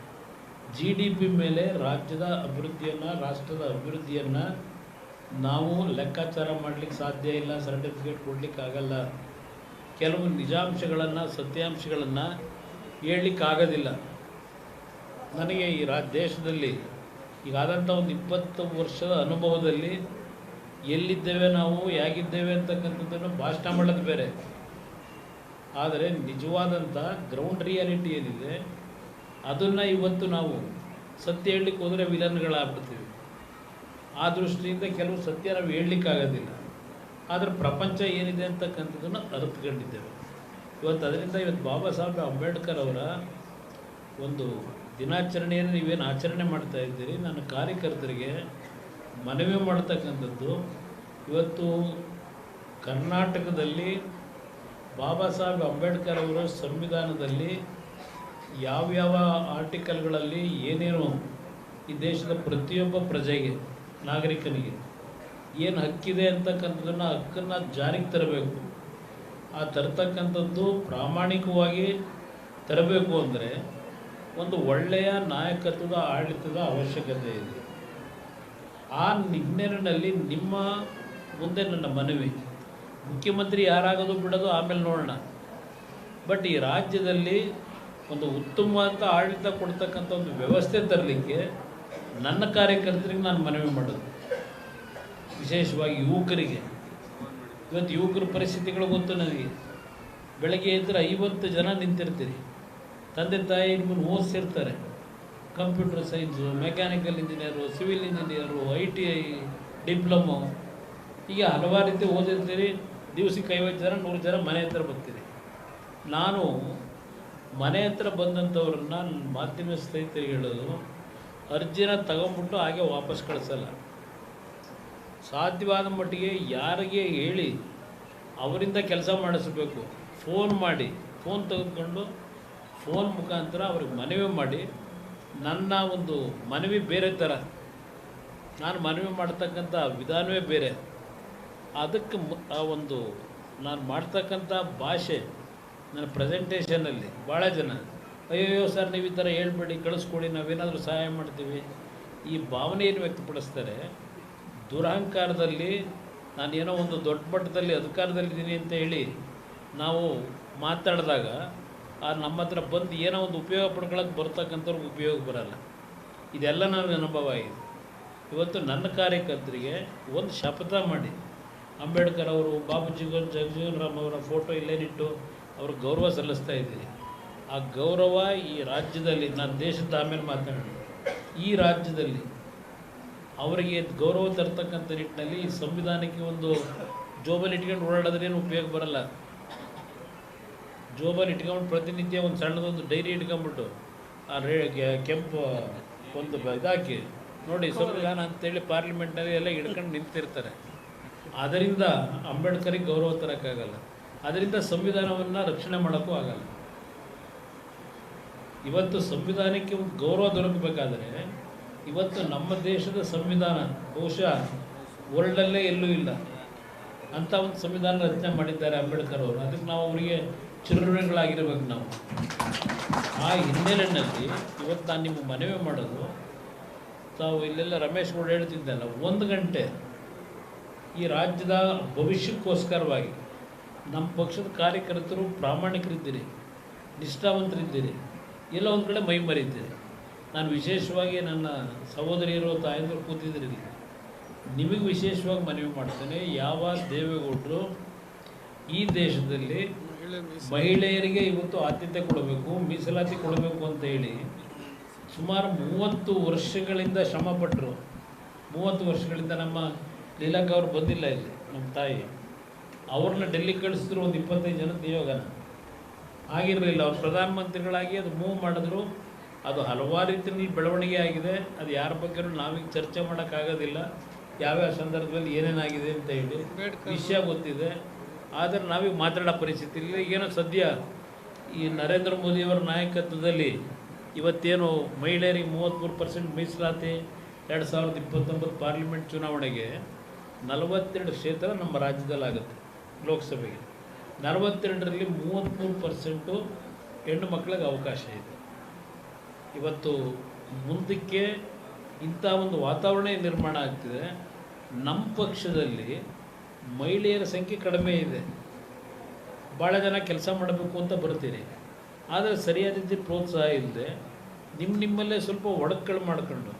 GDP ಮೇಲೆ ರಾಜ್ಯದ ಅಭಿವೃದ್ಧಿಯನ್ನು, ರಾಷ್ಟ್ರದ ಅಭಿವೃದ್ಧಿಯನ್ನು ನಾವು ಲೆಕ್ಕಾಚಾರ ಮಾಡಲಿಕ್ಕೆ ಸಾಧ್ಯ ಇಲ್ಲ, ಸರ್ಟಿಫಿಕೇಟ್ ಕೊಡಲಿಕ್ಕಾಗಲ್ಲ. ಕೆಲವು ನಿಜಾಂಶಗಳನ್ನು, ಸತ್ಯಾಂಶಗಳನ್ನು ಹೇಳಲಿಕ್ಕಾಗೋದಿಲ್ಲ. ನನಗೆ ಈ ದೇಶದಲ್ಲಿ ಈಗಾದಂಥ ಒಂದು 20 ವರ್ಷದ ಅನುಭವದಲ್ಲಿ ಎಲ್ಲಿದ್ದೇವೆ ನಾವು, ಹೇಗಿದ್ದೇವೆ ಅಂತಕ್ಕಂಥದ್ದನ್ನು ಭಾಷಣ ಮಾಡೋದು ಬೇರೆ. ಆದರೆ ನಿಜವಾದಂಥ ಗ್ರೌಂಡ್ ರಿಯಾಲಿಟಿ ಏನಿದೆ ಅದನ್ನು ಇವತ್ತು ನಾವು ಸತ್ಯ ಹೇಳಲಿಕ್ಕೆ ಹೋದರೆ ವಿಲನ್ಗಳಾಗ್ಬಿಡ್ತೀವಿ. ಆ ದೃಷ್ಟಿಯಿಂದ ಕೆಲವು ಸತ್ಯ ನಾವು ಹೇಳಲಿಕ್ಕಾಗೋದಿಲ್ಲ. ಆದರೆ ಪ್ರಪಂಚ ಏನಿದೆ ಅಂತಕ್ಕಂಥದ್ದನ್ನು ಅರಿತುಕೊಂಡಿದ್ದೇವೆ. ಇವತ್ತು ಬಾಬಾ ಸಾಹೇಬ್ ಅಂಬೇಡ್ಕರ್ ಅವರ ಒಂದು ದಿನಾಚರಣೆಯನ್ನು ನೀವೇನು ಆಚರಣೆ ಮಾಡ್ತಾ ಇದ್ದೀರಿ, ನನ್ನ ಕಾರ್ಯಕರ್ತರಿಗೆ ಮನವಿ ಮಾಡ್ತಕ್ಕಂಥದ್ದು, ಇವತ್ತು ಕರ್ನಾಟಕದಲ್ಲಿ ಬಾಬಾ ಸಾಹೇಬ್ ಅಂಬೇಡ್ಕರ್ ಅವರ ಸಂವಿಧಾನದಲ್ಲಿ ಯಾವ್ಯಾವ ಆರ್ಟಿಕಲ್ಗಳಲ್ಲಿ ಏನೇನು ಈ ದೇಶದ ಪ್ರತಿಯೊಬ್ಬ ಪ್ರಜೆಗೆ, ನಾಗರಿಕನಿಗೆ ಏನು ಹಕ್ಕಿದೆ ಅಂತಕ್ಕಂಥದ್ದನ್ನು ಹಕ್ಕನ್ನು ಜಾರಿಗೆ ತರಬೇಕು. ಆ ತರ್ತಕ್ಕಂಥದ್ದು ಪ್ರಾಮಾಣಿಕವಾಗಿ ತರಬೇಕು ಅಂದರೆ ಒಂದು ಒಳ್ಳೆಯ ನಾಯಕತ್ವದ ಆಡಳಿತದ ಅವಶ್ಯಕತೆ ಇದೆ. ಆ ಹಿನ್ನೆಲೆಯಲ್ಲಿ ನಿಮ್ಮ ಮುಂದೆ ನನ್ನ ಮನವಿ, ಮುಖ್ಯಮಂತ್ರಿ ಯಾರಾಗೋದು ಬಿಡೋದು ಆಮೇಲೆ ನೋಡೋಣ, ಬಟ್ ಈ ರಾಜ್ಯದಲ್ಲಿ ಒಂದು ಉತ್ತಮವಾದ ಆಡಳಿತ ಕೊಡ್ತಕ್ಕಂಥ ಒಂದು ವ್ಯವಸ್ಥೆ ತರಲಿಕ್ಕೆ ನನ್ನ ಕಾರ್ಯಕರ್ತರಿಗೆ ನಾನು ಮನವಿ ಮಾಡೋದು, ವಿಶೇಷವಾಗಿ ಯುವಕರಿಗೆ. ಇವತ್ತು ಯುವಕರ ಪರಿಸ್ಥಿತಿಗಳು ಗೊತ್ತು ನನಗೆ. ಬೆಳಗ್ಗೆ ಎದ್ದರೆ 50 ಜನ ನಿಂತಿರ್ತೀರಿ, ತಂದೆ ತಾಯಿ ನಿಮ್ಮನ್ನು ಓದಿಸಿರ್ತಾರೆ, computer science, mechanical engineer, civil engineer, ITI, diploma, ಹೀಗೆ ಹಲವಾರು ರೀತಿ ಓದಿರ್ತೀರಿ. ದಿವಸಕ್ಕೆ 50 ಜನ 100 ಜನ ಮನೆ ಹತ್ರ ಬರ್ತೀರಿ. ನಾನು ಮನೆ ಹತ್ರ ಬಂದಂಥವ್ರನ್ನ ಮಾಧ್ಯಮ ಸ್ನೇಹಿತರಿಗೆ ಹೇಳೋದು, ಅರ್ಜಿನ ತಗೊಂಬಿಟ್ಟು ಹಾಗೆ ವಾಪಸ್ ಕಳಿಸಲ್ಲ. ಸಾಧ್ಯವಾದ ಮಟ್ಟಿಗೆ ಯಾರಿಗೆ ಹೇಳಿ ಅವರಿಂದ ಕೆಲಸ ಮಾಡಿಸಬೇಕು. ಫೋನ್ ಮಾಡಿ, ಫೋನ್ ತೆಗೆದುಕೊಂಡು ಫೋನ್ ಮುಖಾಂತರ ಅವ್ರಿಗೆ ಮನವಿ ಮಾಡಿ. ನನ್ನ ಒಂದು ಮನವಿ ಬೇರೆ ಥರ, ನಾನು ಮನವಿ ಮಾಡ್ತಕ್ಕಂಥ ವಿಧಾನವೇ ಬೇರೆ. ಅದಕ್ಕೆ ಆ ಒಂದು ನಾನು ಮಾಡ್ತಕ್ಕಂಥ ಭಾಷೆ, ನನ್ನ ಪ್ರೆಸೆಂಟೇಷನಲ್ಲಿ ಭಾಳ ಜನ ಅಯ್ಯೋ ಸರ್ ನೀವು ಈ ಥರ ಹೇಳ್ಬೇಡಿ, ಕಳಿಸ್ಕೊಡಿ, ನಾವೇನಾದರೂ ಸಹಾಯ ಮಾಡ್ತೀವಿ, ಈ ಭಾವನೆಯನ್ನು ವ್ಯಕ್ತಪಡಿಸ್ತಾರೆ. ದುರಹಂಕಾರದಲ್ಲಿ ನಾನೇನೋ ಒಂದು ದೊಡ್ಡ ಮಟ್ಟದಲ್ಲಿ ಅಧಿಕಾರದಲ್ಲಿದ್ದೀನಿ ಅಂತ ಹೇಳಿ ನಾವು ಮಾತಾಡಿದಾಗ ನಮ್ಮ ಹತ್ರ ಬಂದು ಏನೋ ಒಂದು ಉಪಯೋಗ ಪಡ್ಕೊಳ್ಳೋಕೆ ಬರ್ತಕ್ಕಂಥವ್ರಿಗೆ ಉಪಯೋಗ ಬರಲ್ಲ. ಇದೆಲ್ಲ ನನ್ನ ಅನುಭವ ಆಗಿದೆ. ಇವತ್ತು ನನ್ನ ಕಾರ್ಯಕರ್ತರಿಗೆ ಒಂದು ಶಪಥ ಮಾಡಿ, ಅಂಬೇಡ್ಕರ್ ಅವರು, ಬಾಬು ಜಗಜೀವನ್ ರಾಮ್ ಅವರ ಫೋಟೋ ಇಲ್ಲೇನಿಟ್ಟು ಅವ್ರಿಗೆ ಗೌರವ ಸಲ್ಲಿಸ್ತಾ ಇದ್ದೀರಿ. ಆ ಗೌರವ ಈ ರಾಜ್ಯದಲ್ಲಿ, ನಾನು ದೇಶದ ಆಮೇಲೆ ಮಾತಾಡೋಣ, ಈ ರಾಜ್ಯದಲ್ಲಿ ಅವರಿಗೆ ಗೌರವ ತರ್ತಕ್ಕಂಥ ನಿಟ್ಟಿನಲ್ಲಿ ಈ ಸಂವಿಧಾನಕ್ಕೆ ಒಂದು ಜೋಬಲ್ಲಿ ಇಟ್ಕೊಂಡು ಓಡಾಡೋದ್ರೇನು ಉಪಯೋಗ ಬರಲ್ಲ. ಜೋಬಲ್ಲಿ ಇಟ್ಕೊಂಡು ಪ್ರತಿನಿತ್ಯ ಒಂದು ಸಣ್ಣದೊಂದು ಡೈರಿ ಇಟ್ಕೊಂಡ್ಬಿಟ್ಟು ಆ ಕೆಂಪು ಒಂದು ಇದಾಕಿ ನೋಡಿ ಸಂವಿಧಾನ ಅಂತೇಳಿ ಪಾರ್ಲಿಮೆಂಟ್ನಲ್ಲಿ ಎಲ್ಲ ಹಿಡ್ಕೊಂಡು ನಿಂತಿರ್ತಾರೆ. ಅದರಿಂದ ಅಂಬೇಡ್ಕರಿಗೆ ಗೌರವ ತರೋಕ್ಕಾಗಲ್ಲ, ಅದರಿಂದ ಸಂವಿಧಾನವನ್ನು ರಕ್ಷಣೆ ಮಾಡೋಕ್ಕೂ ಆಗಲ್ಲ. ಇವತ್ತು ಸಂವಿಧಾನಕ್ಕೆ ಒಂದು ಗೌರವ ದೊರಕಬೇಕಾದರೆ ಇವತ್ತು ನಮ್ಮ ದೇಶದ ಸಂವಿಧಾನ ಬಹುಶಃ ವರ್ಲ್ಡಲ್ಲೇ ಎಲ್ಲೂ ಇಲ್ಲ ಅಂಥ ಒಂದು ಸಂವಿಧಾನ ರಚನೆ ಮಾಡಿದ್ದಾರೆ ಅಂಬೇಡ್ಕರ್ ಅವರು. ಅದಕ್ಕೆ ನಾವು ಅವರಿಗೆ ಚಿರಋಣಿಗಳಾಗಿರ್ಬೇಕು ನಾವು. ಆ ಹಿನ್ನೆಲೆಯಲ್ಲಿ ಇವತ್ತು ನಾನು ನಿಮಗೆ ಮನವಿ ಮಾಡೋದು, ತಾವು ಇಲ್ಲೆಲ್ಲ ರಮೇಶ್ ಗೌಡ ಹೇಳ್ತಿದ್ದಲ್ಲ, 1 ಗಂಟೆ ಈ ರಾಜ್ಯದ ಭವಿಷ್ಯಕ್ಕೋಸ್ಕರವಾಗಿ ನಮ್ಮ ಪಕ್ಷದ ಕಾರ್ಯಕರ್ತರು ಪ್ರಾಮಾಣಿಕರಿದ್ದೀರಿ, ನಿಷ್ಠಾವಂತರಿದ್ದೀರಿ, ಎಲ್ಲ ಒಂದು ಕಡೆ ಮೈ ಮರೀತೀರಿ. ನಾನು ವಿಶೇಷವಾಗಿ ನನ್ನ ಸಹೋದರಿಯರು, ತಾಯಂದರು ಕೂತಿದ್ರಿ, ನಿಮಗೆ ವಿಶೇಷವಾಗಿ ಮನವಿ ಮಾಡ್ತೇನೆ. ಯಾವ ದೇವೇಗೌಡರು ಈ ದೇಶದಲ್ಲಿ ಮಹಿಳೆಯರಿಗೆ ಇವತ್ತು ಆದ್ಯತೆ ಕೊಡಬೇಕು, ಮೀಸಲಾತಿ ಕೊಡಬೇಕು ಅಂತ ಹೇಳಿ ಸುಮಾರು 30 ವರ್ಷಗಳಿಂದ ಶ್ರಮಪಟ್ಟರು. 30 ವರ್ಷಗಳಿಂದ ನಮ್ಮ ಲೀಲಾಕ್ಕ ಅವ್ರು ಬಂದಿಲ್ಲ ಇಲ್ಲಿ, ನಮ್ಮ ತಾಯಿ ಅವ್ರನ್ನ ಡೆಲ್ಲಿಗೆ ಕಳಿಸಿದ್ರು. ಒಂದು 25 ಜನ ನಿಯೋಗನ ಆಗಿರಲಿಲ್ಲ. ಅವ್ರು ಪ್ರಧಾನಮಂತ್ರಿಗಳಾಗಿ ಅದು ಮೂವ್ ಮಾಡಿದ್ರು. ಅದು ಹಲವಾರು ರೀತಿಯಲ್ಲಿ ಬೆಳವಣಿಗೆ ಆಗಿದೆ. ಅದು ಯಾರ ಬಗ್ಗೆಯೂ ನಾವೀಗ ಚರ್ಚೆ ಮಾಡೋಕ್ಕಾಗೋದಿಲ್ಲ, ಯಾವ್ಯಾವ ಸಂದರ್ಭದಲ್ಲಿ ಏನೇನಾಗಿದೆ ಅಂತ ಹೇಳಿ ವಿಷಯ ಗೊತ್ತಿದೆ. ಆದರೆ ನಾವೀಗ ಮಾತಾಡೋ ಪರಿಸ್ಥಿತಿ ಇಲ್ಲ. ಏನೋ ಸದ್ಯ ಈ ನರೇಂದ್ರ ಮೋದಿಯವರ ನಾಯಕತ್ವದಲ್ಲಿ ಇವತ್ತೇನು ಮಹಿಳೆಯರಿಗೆ 33% ಮೀಸಲಾತಿ 2029 ಪಾರ್ಲಿಮೆಂಟ್ ಚುನಾವಣೆಗೆ 42 ಕ್ಷೇತ್ರ ನಮ್ಮ ರಾಜ್ಯದಲ್ಲಾಗುತ್ತೆ. ಲೋಕಸಭೆಗೆ 42ರಲ್ಲಿ 33% ಹೆಣ್ಣು ಮಕ್ಕಳಿಗೆ ಅವಕಾಶ ಇದೆ. ಇವತ್ತು ಮುಂದಕ್ಕೆ ಇಂಥ ಒಂದು ವಾತಾವರಣ ನಿರ್ಮಾಣ ಆಗ್ತಿದೆ. ನಮ್ಮ ಪಕ್ಷದಲ್ಲಿ ಮಹಿಳೆಯರ ಸಂಖ್ಯೆ ಕಡಿಮೆ ಇದೆ. ಭಾಳ ಜನ ಕೆಲಸ ಮಾಡಬೇಕು ಅಂತ ಬರ್ತೀರಿ, ಆದರೆ ಸರಿಯಾದ ರೀತಿ ಪ್ರೋತ್ಸಾಹ ಇಲ್ಲದೆ ನಿಮ್ಮಲ್ಲೇ ಸ್ವಲ್ಪ ಒಡಕುಗಳು ಮಾಡ್ಕೊಂಡು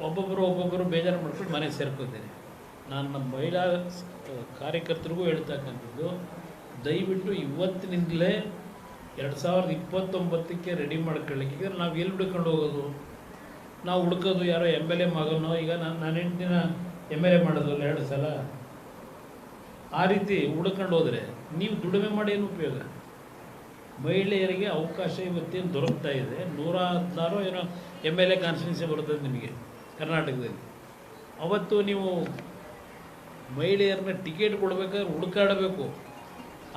ಒಬ್ಬೊಬ್ಬರು ಬೇಜಾರು ಮಾಡ್ಕೊಂಡು ಮನೆಗೆ ಸೇರ್ಕೋತೀನಿ. ನಾನು ನಮ್ಮ ಮಹಿಳಾ ಕಾರ್ಯಕರ್ತರಿಗೂ ಹೇಳ್ತಕ್ಕಂಥದ್ದು, ದಯವಿಟ್ಟು ಇವತ್ತಿನಿಂದಲೇ 2029ಕ್ಕೆ ರೆಡಿ ಮಾಡ್ಕೊಳ್ಳಿಕ್ಕೆ ನಾವು ಎಲ್ಲಿ ಹುಡ್ಕೊಂಡು ಹೋಗೋದು? ನಾವು ಹುಡ್ಕೋದು ಯಾರೋ MLA ಮಗನೋ, ಈಗ ನಾನು ಹೆಂಡ್ತಿನ MLA ಮಾಡೋದು 2 ಸಲ, ಆ ರೀತಿ ಹುಡ್ಕೊಂಡು ಹೋದರೆ ನೀವು ದುಡಿಮೆ ಮಾಡಿ ಏನು ಉಪಯೋಗ? ಮಹಿಳೆಯರಿಗೆ ಅವಕಾಶ ಇವತ್ತೇನು ದೊರಕ್ತಾ ಇದೆ, 116 ಏನೋ MLA ಕಾನ್ಸ್ಟಿಟ್ಯೂನ್ಸಿ ಬರ್ತದೆ ನಿಮಗೆ ಕರ್ನಾಟಕದಲ್ಲಿ. ಅವತ್ತು ನೀವು ಮಹಿಳೆಯರನ್ನ ಟಿಕೆಟ್ ಕೊಡಬೇಕಾದ್ರೆ ಹುಡುಕಾಡಬೇಕು,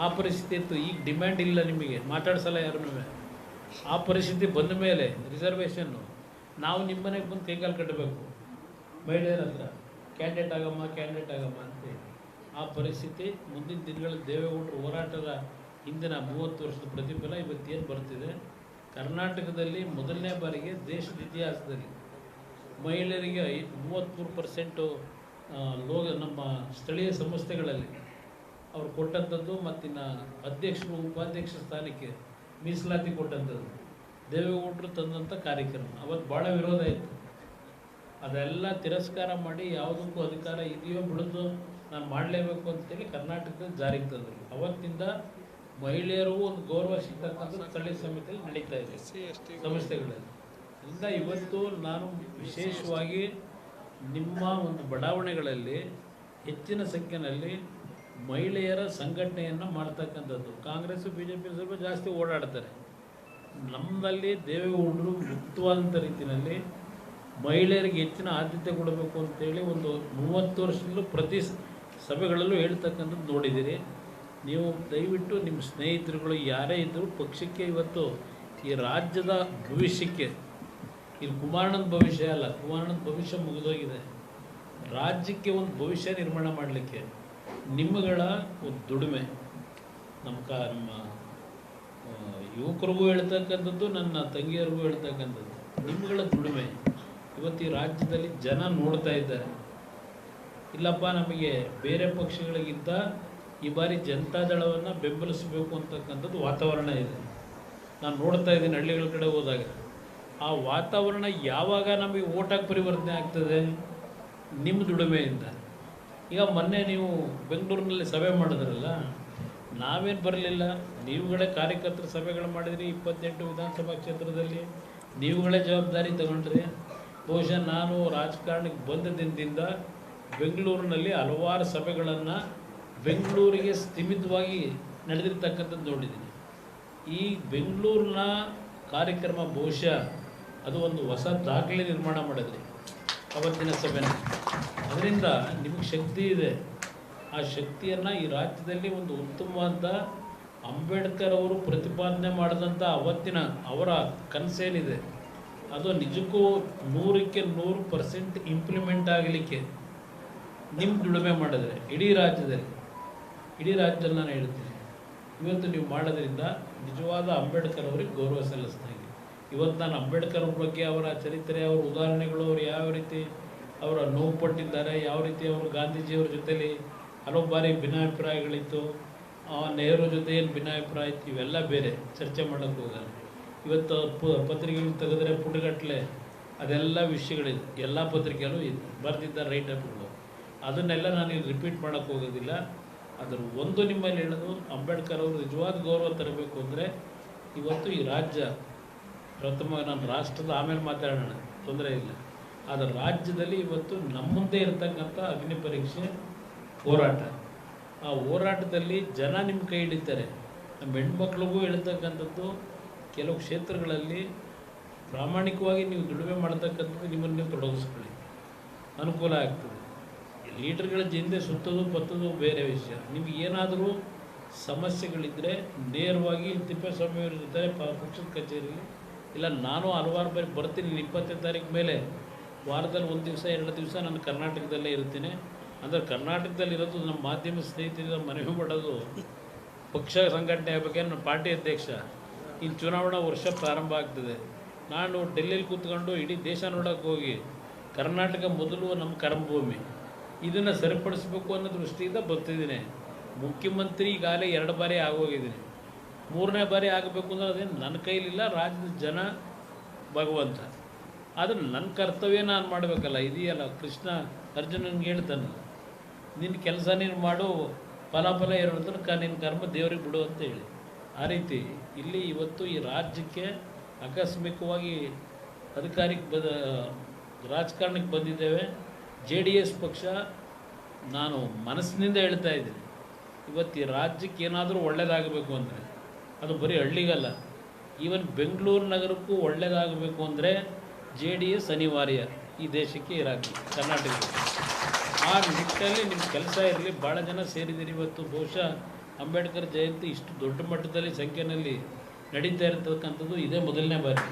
ಆ ಪರಿಸ್ಥಿತಿ ಇತ್ತು. ಈಗ ಡಿಮ್ಯಾಂಡ್ ಇಲ್ಲ ನಿಮಗೆ, ಮಾತಾಡ್ಸಲ್ಲ ಯಾರನ್ನೂ. ಆ ಪರಿಸ್ಥಿತಿ ಬಂದ ಮೇಲೆ ರಿಸರ್ವೇಷನ್ನು ನಾವು ನಿಮ್ಮ ಮನೆಗೆ ಬಂದು ಕೈಕಾಲು ಕಟ್ಟಬೇಕು ಮಹಿಳೆಯರ ಹತ್ರ, ಕ್ಯಾಂಡಿಡೇಟ್ ಆಗಮ್ಮ ಅಂತೇಳಿ. ಆ ಪರಿಸ್ಥಿತಿ ಮುಂದಿನ ದಿನಗಳಲ್ಲಿ ದೇವೇಗೌಡರ ಹೋರಾಟದ ಹಿಂದಿನ 30 ವರ್ಷದ ಪ್ರತಿಫಲ ಇವತ್ತೇನು ಬರ್ತಿದೆ. ಕರ್ನಾಟಕದಲ್ಲಿ ಮೊದಲನೇ ಬಾರಿಗೆ ದೇಶದ ಇತಿಹಾಸದಲ್ಲಿ ಮಹಿಳೆಯರಿಗೆ 33% ನಮ್ಮ ಸ್ಥಳೀಯ ಸಂಸ್ಥೆಗಳಲ್ಲಿ ಅವ್ರು ಕೊಟ್ಟಂಥದ್ದು, ಮತ್ತಿನ್ನು ಅಧ್ಯಕ್ಷರು ಉಪಾಧ್ಯಕ್ಷ ಸ್ಥಾನಕ್ಕೆ ಮೀಸಲಾತಿ ಕೊಟ್ಟಂಥದ್ದು ದೇವೇಗೌಡರು ತಂದಂಥ ಕಾರ್ಯಕ್ರಮ. ಅವತ್ತು ಭಾಳ ವಿರೋಧ ಇತ್ತು. ಅದೆಲ್ಲ ತಿರಸ್ಕಾರ ಮಾಡಿ ಯಾವುದಕ್ಕೂ ಅಧಿಕಾರ ಇದೆಯೋ ಬಿಡೋದು ನಾನು ಮಾಡಲೇಬೇಕು ಅಂತೇಳಿ ಕರ್ನಾಟಕದಲ್ಲಿ ಜಾರಿಗೆ ತಂದರು. ಅವತ್ತಿಂದ ಮಹಿಳೆಯರು ಒಂದು ಗೌರವ ಸಿಗ್ತಕ್ಕಂಥ ಸ್ಥಳೀಯ ಸಮಿತಿಯಲ್ಲಿ ನಡೀತಾ ಇದೆ ಸಂಸ್ಥೆಗಳಲ್ಲಿ. ಇಂದ ಇವತ್ತು ನಾನು ವಿಶೇಷವಾಗಿ ನಿಮ್ಮ ಒಂದು ಬಡಾವಣೆಗಳಲ್ಲಿ ಹೆಚ್ಚಿನ ಸಂಖ್ಯೆಯಲ್ಲಿ ಮಹಿಳೆಯರ ಸಂಘಟನೆಯನ್ನು ಮಾಡ್ತಕ್ಕಂಥದ್ದು. ಕಾಂಗ್ರೆಸ್ಸು BJP ಸ್ವಲ್ಪ ಜಾಸ್ತಿ ಓಡಾಡ್ತಾರೆ. ನಮ್ಮಲ್ಲಿ ದೇವೇಗೌಡರು ಮುಕ್ತವಾದಂಥ ರೀತಿಯಲ್ಲಿ ಮಹಿಳೆಯರಿಗೆ ಹೆಚ್ಚಿನ ಆದ್ಯತೆ ಕೊಡಬೇಕು ಅಂತೇಳಿ ಒಂದು 30 ವರ್ಷದಲ್ಲೂ ಪ್ರತಿ ಸಭೆಗಳಲ್ಲೂ ಹೇಳ್ತಕ್ಕಂಥದ್ದು ನೋಡಿದ್ದೀರಿ. ನೀವು ದಯವಿಟ್ಟು ನಿಮ್ಮ ಸ್ನೇಹಿತರುಗಳು ಯಾರೇ ಇದ್ದರೂ ಪಕ್ಷಕ್ಕೆ ಇವತ್ತು ಈ ರಾಜ್ಯದ ಭವಿಷ್ಯಕ್ಕೆ, ಇದು ಕುಮಾರಣ್ಣನ ಭವಿಷ್ಯ ಅಲ್ಲ, ಕುಮಾರಣ್ಣನ ಭವಿಷ್ಯ ಮುಗಿದೋಗಿದೆ. ರಾಜ್ಯಕ್ಕೆ ಒಂದು ಭವಿಷ್ಯ ನಿರ್ಮಾಣ ಮಾಡಲಿಕ್ಕೆ ನಿಮ್ಮಗಳ ಒಂದು ದುಡಿಮೆ, ನಮ್ಮ ಯುವಕರಿಗೂ ಹೇಳ್ತಕ್ಕಂಥದ್ದು, ನನ್ನ ತಂಗಿಯರಿಗೂ ಹೇಳ್ತಕ್ಕಂಥದ್ದು, ನಿಮ್ಮಗಳ ದುಡಿಮೆ ಇವತ್ತು ಈ ರಾಜ್ಯದಲ್ಲಿ ಜನ ನೋಡ್ತಾ ಇದ್ದಾರೆ. ಇಲ್ಲಪ್ಪ, ನಮಗೆ ಬೇರೆ ಪಕ್ಷಗಳಿಗಿಂತ ಈ ಬಾರಿ ಜನತಾದಳವನ್ನು ಬೆಂಬಲಿಸಬೇಕು ಅಂತಕ್ಕಂಥದ್ದು ವಾತಾವರಣ ಇದೆ. ನಾನು ನೋಡ್ತಾ ಇದ್ದೀನಿ ಹಳ್ಳಿಗಳ ಕಡೆ ಹೋದಾಗ. ಆ ವಾತಾವರಣ ಯಾವಾಗ ನಮಗೆ ಓಟಾಗಿ ಪರಿವರ್ತನೆ ಆಗ್ತದೆ? ನಿಮ್ಮ ದುಡಿಮೆಯಿಂದ. ಈಗ ಮೊನ್ನೆ ನೀವು ಬೆಂಗಳೂರಿನಲ್ಲಿ ಸಭೆ ಮಾಡಿದ್ರಲ್ಲ, ನಾವೇನು ಬರಲಿಲ್ಲ, ನೀವುಗಳೇ ಕಾರ್ಯಕರ್ತರ ಸಭೆಗಳು ಮಾಡಿದ್ರಿ 28 ವಿಧಾನಸಭಾ ಕ್ಷೇತ್ರದಲ್ಲಿ, ನೀವುಗಳೇ ಜವಾಬ್ದಾರಿ ತಗೊಂಡ್ರಿ. ಬಹುಶಃ ನಾನು ರಾಜಕಾರಣಕ್ಕೆ ಬಂದ ದಿನದಿಂದ ಬೆಂಗಳೂರಿನಲ್ಲಿ ಹಲವಾರು ಸಭೆಗಳನ್ನು ಬೆಂಗಳೂರಿಗೆ ಸ್ಥಿಮಿತವಾಗಿ ನಡೆದಿರ್ತಕ್ಕಂಥದ್ದು ನೋಡಿದ್ದೀನಿ. ಈ ಬೆಂಗಳೂರಿನ ಕಾರ್ಯಕ್ರಮ ಬಹುಶಃ ಅದು ಒಂದು ಹೊಸ ದಾಖಲೆ ನಿರ್ಮಾಣ ಮಾಡಿದ್ರಿ ಅವತ್ತಿನ ಸಭೆನ. ಅದರಿಂದ ನಿಮಗೆ ಶಕ್ತಿ ಇದೆ. ಆ ಶಕ್ತಿಯನ್ನು ಈ ರಾಜ್ಯದಲ್ಲಿ ಒಂದು ಉತ್ತಮವಾದ ಅಂಬೇಡ್ಕರ್ ಅವರು ಪ್ರತಿಪಾದನೆ ಮಾಡಿದಂಥ ಅವತ್ತಿನ ಅವರ ಕನಸೇನಿದೆ ಅದು ನಿಜಕ್ಕೂ 100ಕ್ಕೆ 100% ಇಂಪ್ಲಿಮೆಂಟ್ ಆಗಲಿಕ್ಕೆ ನಿಮ್ಮ ದುಡಿಮೆ ಮಾಡಿದ್ರೆ ಇಡೀ ರಾಜ್ಯದಲ್ಲಿ ನಾನು ಹೇಳ್ತೀನಿ, ಇವತ್ತು ನೀವು ಮಾಡೋದ್ರಿಂದ ನಿಜವಾದ ಅಂಬೇಡ್ಕರ್ ಅವರಿಗೆ ಗೌರವ ಸಲ್ಲಿಸ್ತಾ ಇದ್ದೀನಿ. ಇವತ್ತು ನಾನು ಅಂಬೇಡ್ಕರ್ ಬಗ್ಗೆ, ಅವರ ಚರಿತ್ರೆ, ಅವರ ಉದಾಹರಣೆಗಳು, ಅವರು ಯಾವ ರೀತಿ ಅವರ ನೋವು ಪಟ್ಟಿದ್ದಾರೆ, ಯಾವ ರೀತಿ ಅವರು ಗಾಂಧೀಜಿಯವ್ರ ಜೊತೆಲಿ ಹಲವು ಬಾರಿ ಭಿನ್ನಾಭಿಪ್ರಾಯಗಳಿತ್ತು, ನೆಹರು ಜೊತೆ ಏನು ಭಿನ್ನಾಭಿಪ್ರಾಯ ಇತ್ತು, ಇವೆಲ್ಲ ಬೇರೆ ಚರ್ಚೆ ಮಾಡೋಕ್ಕೆ ಹೋಗಲ್ಲ. ಇವತ್ತು ಪತ್ರಿಕೆಗಳು ತೆಗೆದ್ರೆ ಪುಟಗಟ್ಟಲೆ ಅದೆಲ್ಲ ವಿಷಯಗಳಿದೆ, ಎಲ್ಲ ಪತ್ರಿಕೆಯಲ್ಲೂ ಇದೆ, ಬರೆದಿದ್ದಾರೆ ರೈಟಪ್ಗಳು. ಅದನ್ನೆಲ್ಲ ನಾನು ಇಲ್ಲಿ ರಿಪೀಟ್ ಮಾಡೋಕ್ಕೆ ಹೋಗೋದಿಲ್ಲ. ಅದರ ಒಂದು ನಿಮ್ಮಲ್ಲಿ ಹೇಳೋದು, ಅಂಬೇಡ್ಕರ್ ಅವರು ನಿಜವಾದ ಗೌರವ ತರಬೇಕು ಅಂದರೆ ಇವತ್ತು ಈ ರಾಜ್ಯ ಪ್ರಥಮ, ನಾನು ರಾಷ್ಟ್ರದ ಆಮೇಲೆ ಮಾತಾಡೋಣ, ತೊಂದರೆ ಇಲ್ಲ. ಆದರೆ ರಾಜ್ಯದಲ್ಲಿ ಇವತ್ತು ನಮ್ಮ ಮುಂದೆ ಇರತಕ್ಕಂಥ ಅಗ್ನಿ ಪರೀಕ್ಷೆ ಹೋರಾಟ, ಆ ಹೋರಾಟದಲ್ಲಿ ಜನ ನಿಮ್ಮ ಕೈ ಹಿಡಿತಾರೆ. ನಮ್ಮ ಹೆಣ್ಮಕ್ಳಿಗೂ ಹೇಳ್ತಕ್ಕಂಥದ್ದು, ಕೆಲವು ಕ್ಷೇತ್ರಗಳಲ್ಲಿ ಪ್ರಾಮಾಣಿಕವಾಗಿ ನೀವು ದುಡಿಮೆ ಮಾಡ್ತಕ್ಕಂಥದ್ದು ನಿಮ್ಮನ್ನು ನೀವು ತೊಡಗಿಸ್ಕೊಳ್ಳಿ, ಅನುಕೂಲ ಆಗ್ತದೆ. ಲೀಡರ್ಗಳ ಹಿಂದೆ ಸುತ್ತೋದು ಪತ್ತೋದು ಬೇರೆ ವಿಷಯ. ನಿಮ್ಗೆ ಏನಾದರೂ ಸಮಸ್ಯೆಗಳಿದ್ದರೆ ನೇರವಾಗಿ ತಿಪ್ಪೇಸ್ವಾಮಿಯವ್ರ ಜೊತೆ ಪಕ್ಷದ ಕಚೇರಿಯಲ್ಲಿ, ಇಲ್ಲ ನಾನು ಹಲವಾರು ಬಾರಿ ಬರ್ತೀನಿ. 20ನೇ ತಾರೀಕು ಮೇಲೆ ವಾರದಲ್ಲಿ 1 ದಿವಸ 2 ದಿವಸ ನಾನು ಕರ್ನಾಟಕದಲ್ಲೇ ಇರ್ತೀನಿ. ಅಂದರೆ ಕರ್ನಾಟಕದಲ್ಲಿರೋದು ನಮ್ಮ ಮಾಧ್ಯಮ ಸ್ನೇಹಿತರಿಂದ ಮನವಿ ಮಾಡೋದು, ಪಕ್ಷ ಸಂಘಟನೆ ಬಗ್ಗೆ ನನ್ನ ಪಾರ್ಟಿ ಅಧ್ಯಕ್ಷ, ಇನ್ನು ಚುನಾವಣಾ ವರ್ಷ ಪ್ರಾರಂಭ ಆಗ್ತದೆ. ನಾನು ಡೆಲ್ಲಿಯಲ್ಲಿ ಕೂತ್ಕೊಂಡು ಇಡೀ ದೇಶ ನೋಡೋಕ್ಕೆ ಹೋಗಿ, ಕರ್ನಾಟಕ ಮೊದಲು ನಮ್ಮ ಕರ್ಮಭೂಮಿ, ಇದನ್ನು ಸರಿಪಡಿಸಬೇಕು ಅನ್ನೋ ದೃಷ್ಟಿಯಿಂದ ಬರ್ತಿದ್ದೀನಿ. ಮುಖ್ಯಮಂತ್ರಿ ಈಗಾಗಲೇ 2 ಬಾರಿ ಆಗೋಗಿದ್ದೀನಿ. 3ನೇ ಬಾರಿ ಆಗಬೇಕು ಅಂದರೆ ಅದೇನು ನನ್ನ ಕೈಲಿಲ್ಲ, ರಾಜ್ಯದ ಜನ ಭಗವಂತ. ಆದರೆ ನನ್ನ ಕರ್ತವ್ಯ ನಾನು ಮಾಡಬೇಕಲ್ಲ, ಇದೆಯಲ್ಲ. ಕೃಷ್ಣ ಅರ್ಜುನನ್ಗೆ ಹೇಳ್ತಾನೆ, ನಿನ್ನ ಕೆಲಸ ನೀನು ಮಾಡು, ಫಲಾಫಲ ಇರೋ ತನಕ ನಿನ್ನ ಕರ್ಮ ದೇವ್ರಿಗೆ ಬಿಡು ಅಂತ ಹೇಳಿ. ಆ ರೀತಿ ಇಲ್ಲಿ ಇವತ್ತು ಈ ರಾಜ್ಯಕ್ಕೆ ಆಕಸ್ಮಿಕವಾಗಿ ರಾಜಕಾರಣಕ್ಕೆ ಬಂದಿದ್ದೇವೆ. JDS ಪಕ್ಷ, ನಾನು ಮನಸ್ಸಿನಿಂದ ಹೇಳ್ತಾ ಇದ್ದೀನಿ, ಇವತ್ತು ಈ ರಾಜ್ಯಕ್ಕೆ ಏನಾದರೂ ಒಳ್ಳೆಯದಾಗಬೇಕು ಅಂದರೆ ಅದು ಬರೀ ಹಳ್ಳಿಗಲ್ಲ, ಈವನ್ ಬೆಂಗಳೂರು ನಗರಕ್ಕೂ ಒಳ್ಳೆಯದಾಗಬೇಕು ಅಂದರೆ JDS ಅನಿವಾರ್ಯ ಈ ದೇಶಕ್ಕೆ, ಕರ್ನಾಟಕಕ್ಕೆ. ಆ ನಿಟ್ಟಿನಲ್ಲಿ ನಿಮ್ಮ ಕೆಲಸ ಇರಲಿ. ಭಾಳ ಜನ ಸೇರಿದ್ದೀರಿ ಇವತ್ತು. ಬಹುಶಃ ಅಂಬೇಡ್ಕರ್ ಜಯಂತಿ ಇಷ್ಟು ದೊಡ್ಡ ಮಟ್ಟದಲ್ಲಿ ಸಂಖ್ಯೆಯಲ್ಲಿ ನಡೀತಾ ಇರತಕ್ಕಂಥದ್ದು ಇದೇ ಮೊದಲನೇ ಬಾರಿ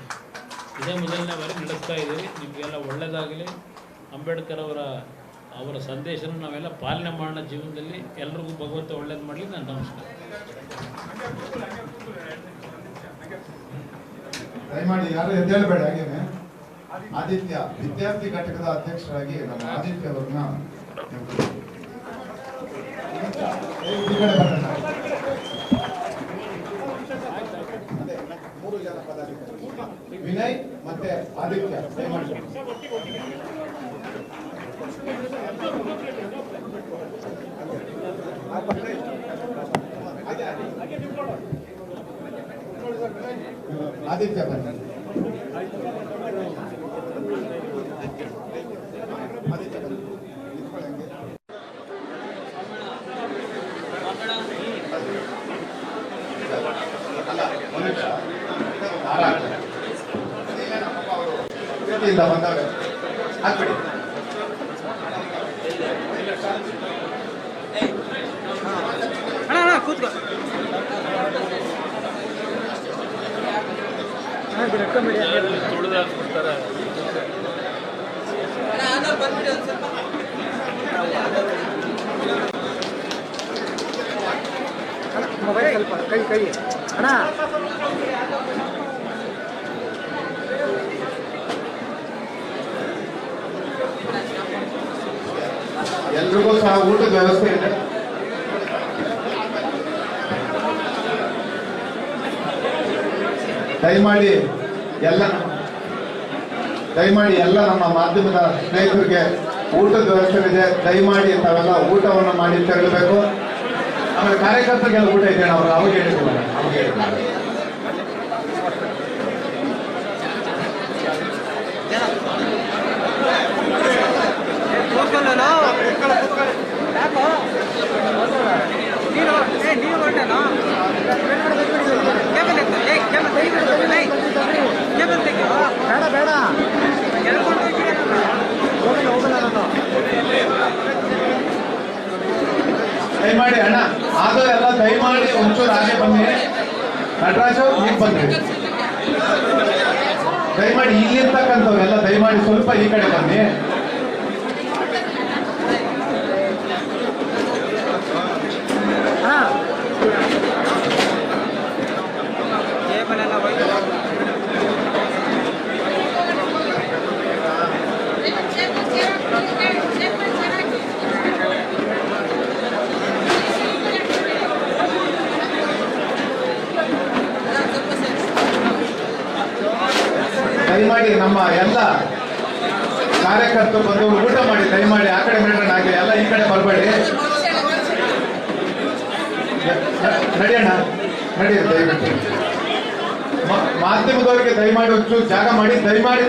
ನಡೆಸ್ತಾ ಇದ್ದೀರಿ. ನಿಮಗೆಲ್ಲ ಒಳ್ಳೆಯದಾಗಲಿ. ಅಂಬೇಡ್ಕರ್ ಅವರ ಸಂದೇಶನ ನಾವೆಲ್ಲ ಪಾಲನೆ ಮಾಡೋಣ ಜೀವನದಲ್ಲಿ. ಎಲ್ರಿಗೂ ಭಗವಂತ ಒಳ್ಳೇದು ಮಾಡಲಿ. ನಾನು ನಮಸ್ಕಾರ. ದಯಮಾಡಿ ಯಾರು ಎದ್ದೇಳಬೇಡ. ಹಾಗೇನೆ ಆದಿತ್ಯ ವಿದ್ಯಾರ್ಥಿ ಘಟಕದ ಅಧ್ಯಕ್ಷರಾಗಿ ನಮ್ಮ ಆದಿತ್ಯ ಅವ್ರನ್ನ ಈ ಕಡೆ ಬರೋಣ. ವಿನಯ್ ಮತ್ತೆ ಆದಿತ್ಯ ದಯಮಾಡಿ. ಆದಿತ್ಯ ಬನ್ನಿ. ಬಂದವರೆ ಹಾಕ್ಬಿಡಿ. ಕೂತ್ಕೋ. ತುಳಿದಾಕ್ಬಿಡ್ತಾರೆ. ಮೊಬೈಲ್ ಸ್ವಲ್ಪ ಕೈ ಅಣ್ಣ. ಎಲ್ರಿಗೂ ಸಹ ಊಟದ ವ್ಯವಸ್ಥೆ ಇದೆ. ದಯಮಾಡಿ ಎಲ್ಲ ನಮ್ಮ ಮಾಧ್ಯಮದ ಸ್ನೇಹಿತರಿಗೆ ಊಟದ ವ್ಯವಸ್ಥೆ ಇದೆ. ದಯಮಾಡಿ ತಾವೆಲ್ಲ ಊಟವನ್ನು ಮಾಡಿ ತೆರಳಬೇಕು. ಆಮೇಲೆ ಕಾರ್ಯಕರ್ತರಿಗೆಲ್ಲ ಊಟ ಇದೆ. ಅವರು ಅವಾಗ ಹೇಳಿದ್ರು. ಬೇಡ ದಯಮಾಡಿ ಅಣ್ಣ ಆದರೂ ಎಲ್ಲ ದಯಮಾಡಿ ಒಂಚೂರು ಹಾಗೆ ಬನ್ನಿ. ನಟರಾಜ್ ಈಗ ಬನ್ನಿ. ದಯಮಾಡಿ ಇಲ್ಲಿರ್ತಕ್ಕಂಥವ್ರೆಲ್ಲ ದಯಮಾಡಿ ಸ್ವಲ್ಪ ಈ ಕಡೆ ಬನ್ನಿ. ದಯಮಾಡಿ ನಮ್ಮ ಎಲ್ಲ ಕಾರ್ಯಕರ್ತರು ಬಂದು ಊಟ ಮಾಡಿ. ದಯಮಾಡಿ ಆ ಕಡೆ ಮೇಡಮ್ ಹಾಗೆ ಎಲ್ಲ ಈ ಕಡೆ ಬರಬೇಡಿ. ನಡಿಯೋಣ, ನಡೀರಿ ದಯವಿಟ್ಟು. ಮಾಧ್ಯಮದವರಿಗೆ ದಯಮಾಡಿ ಒಂಚೂರು ಜಾಗ ಮಾಡಿ. ದಯಮಾಡಿ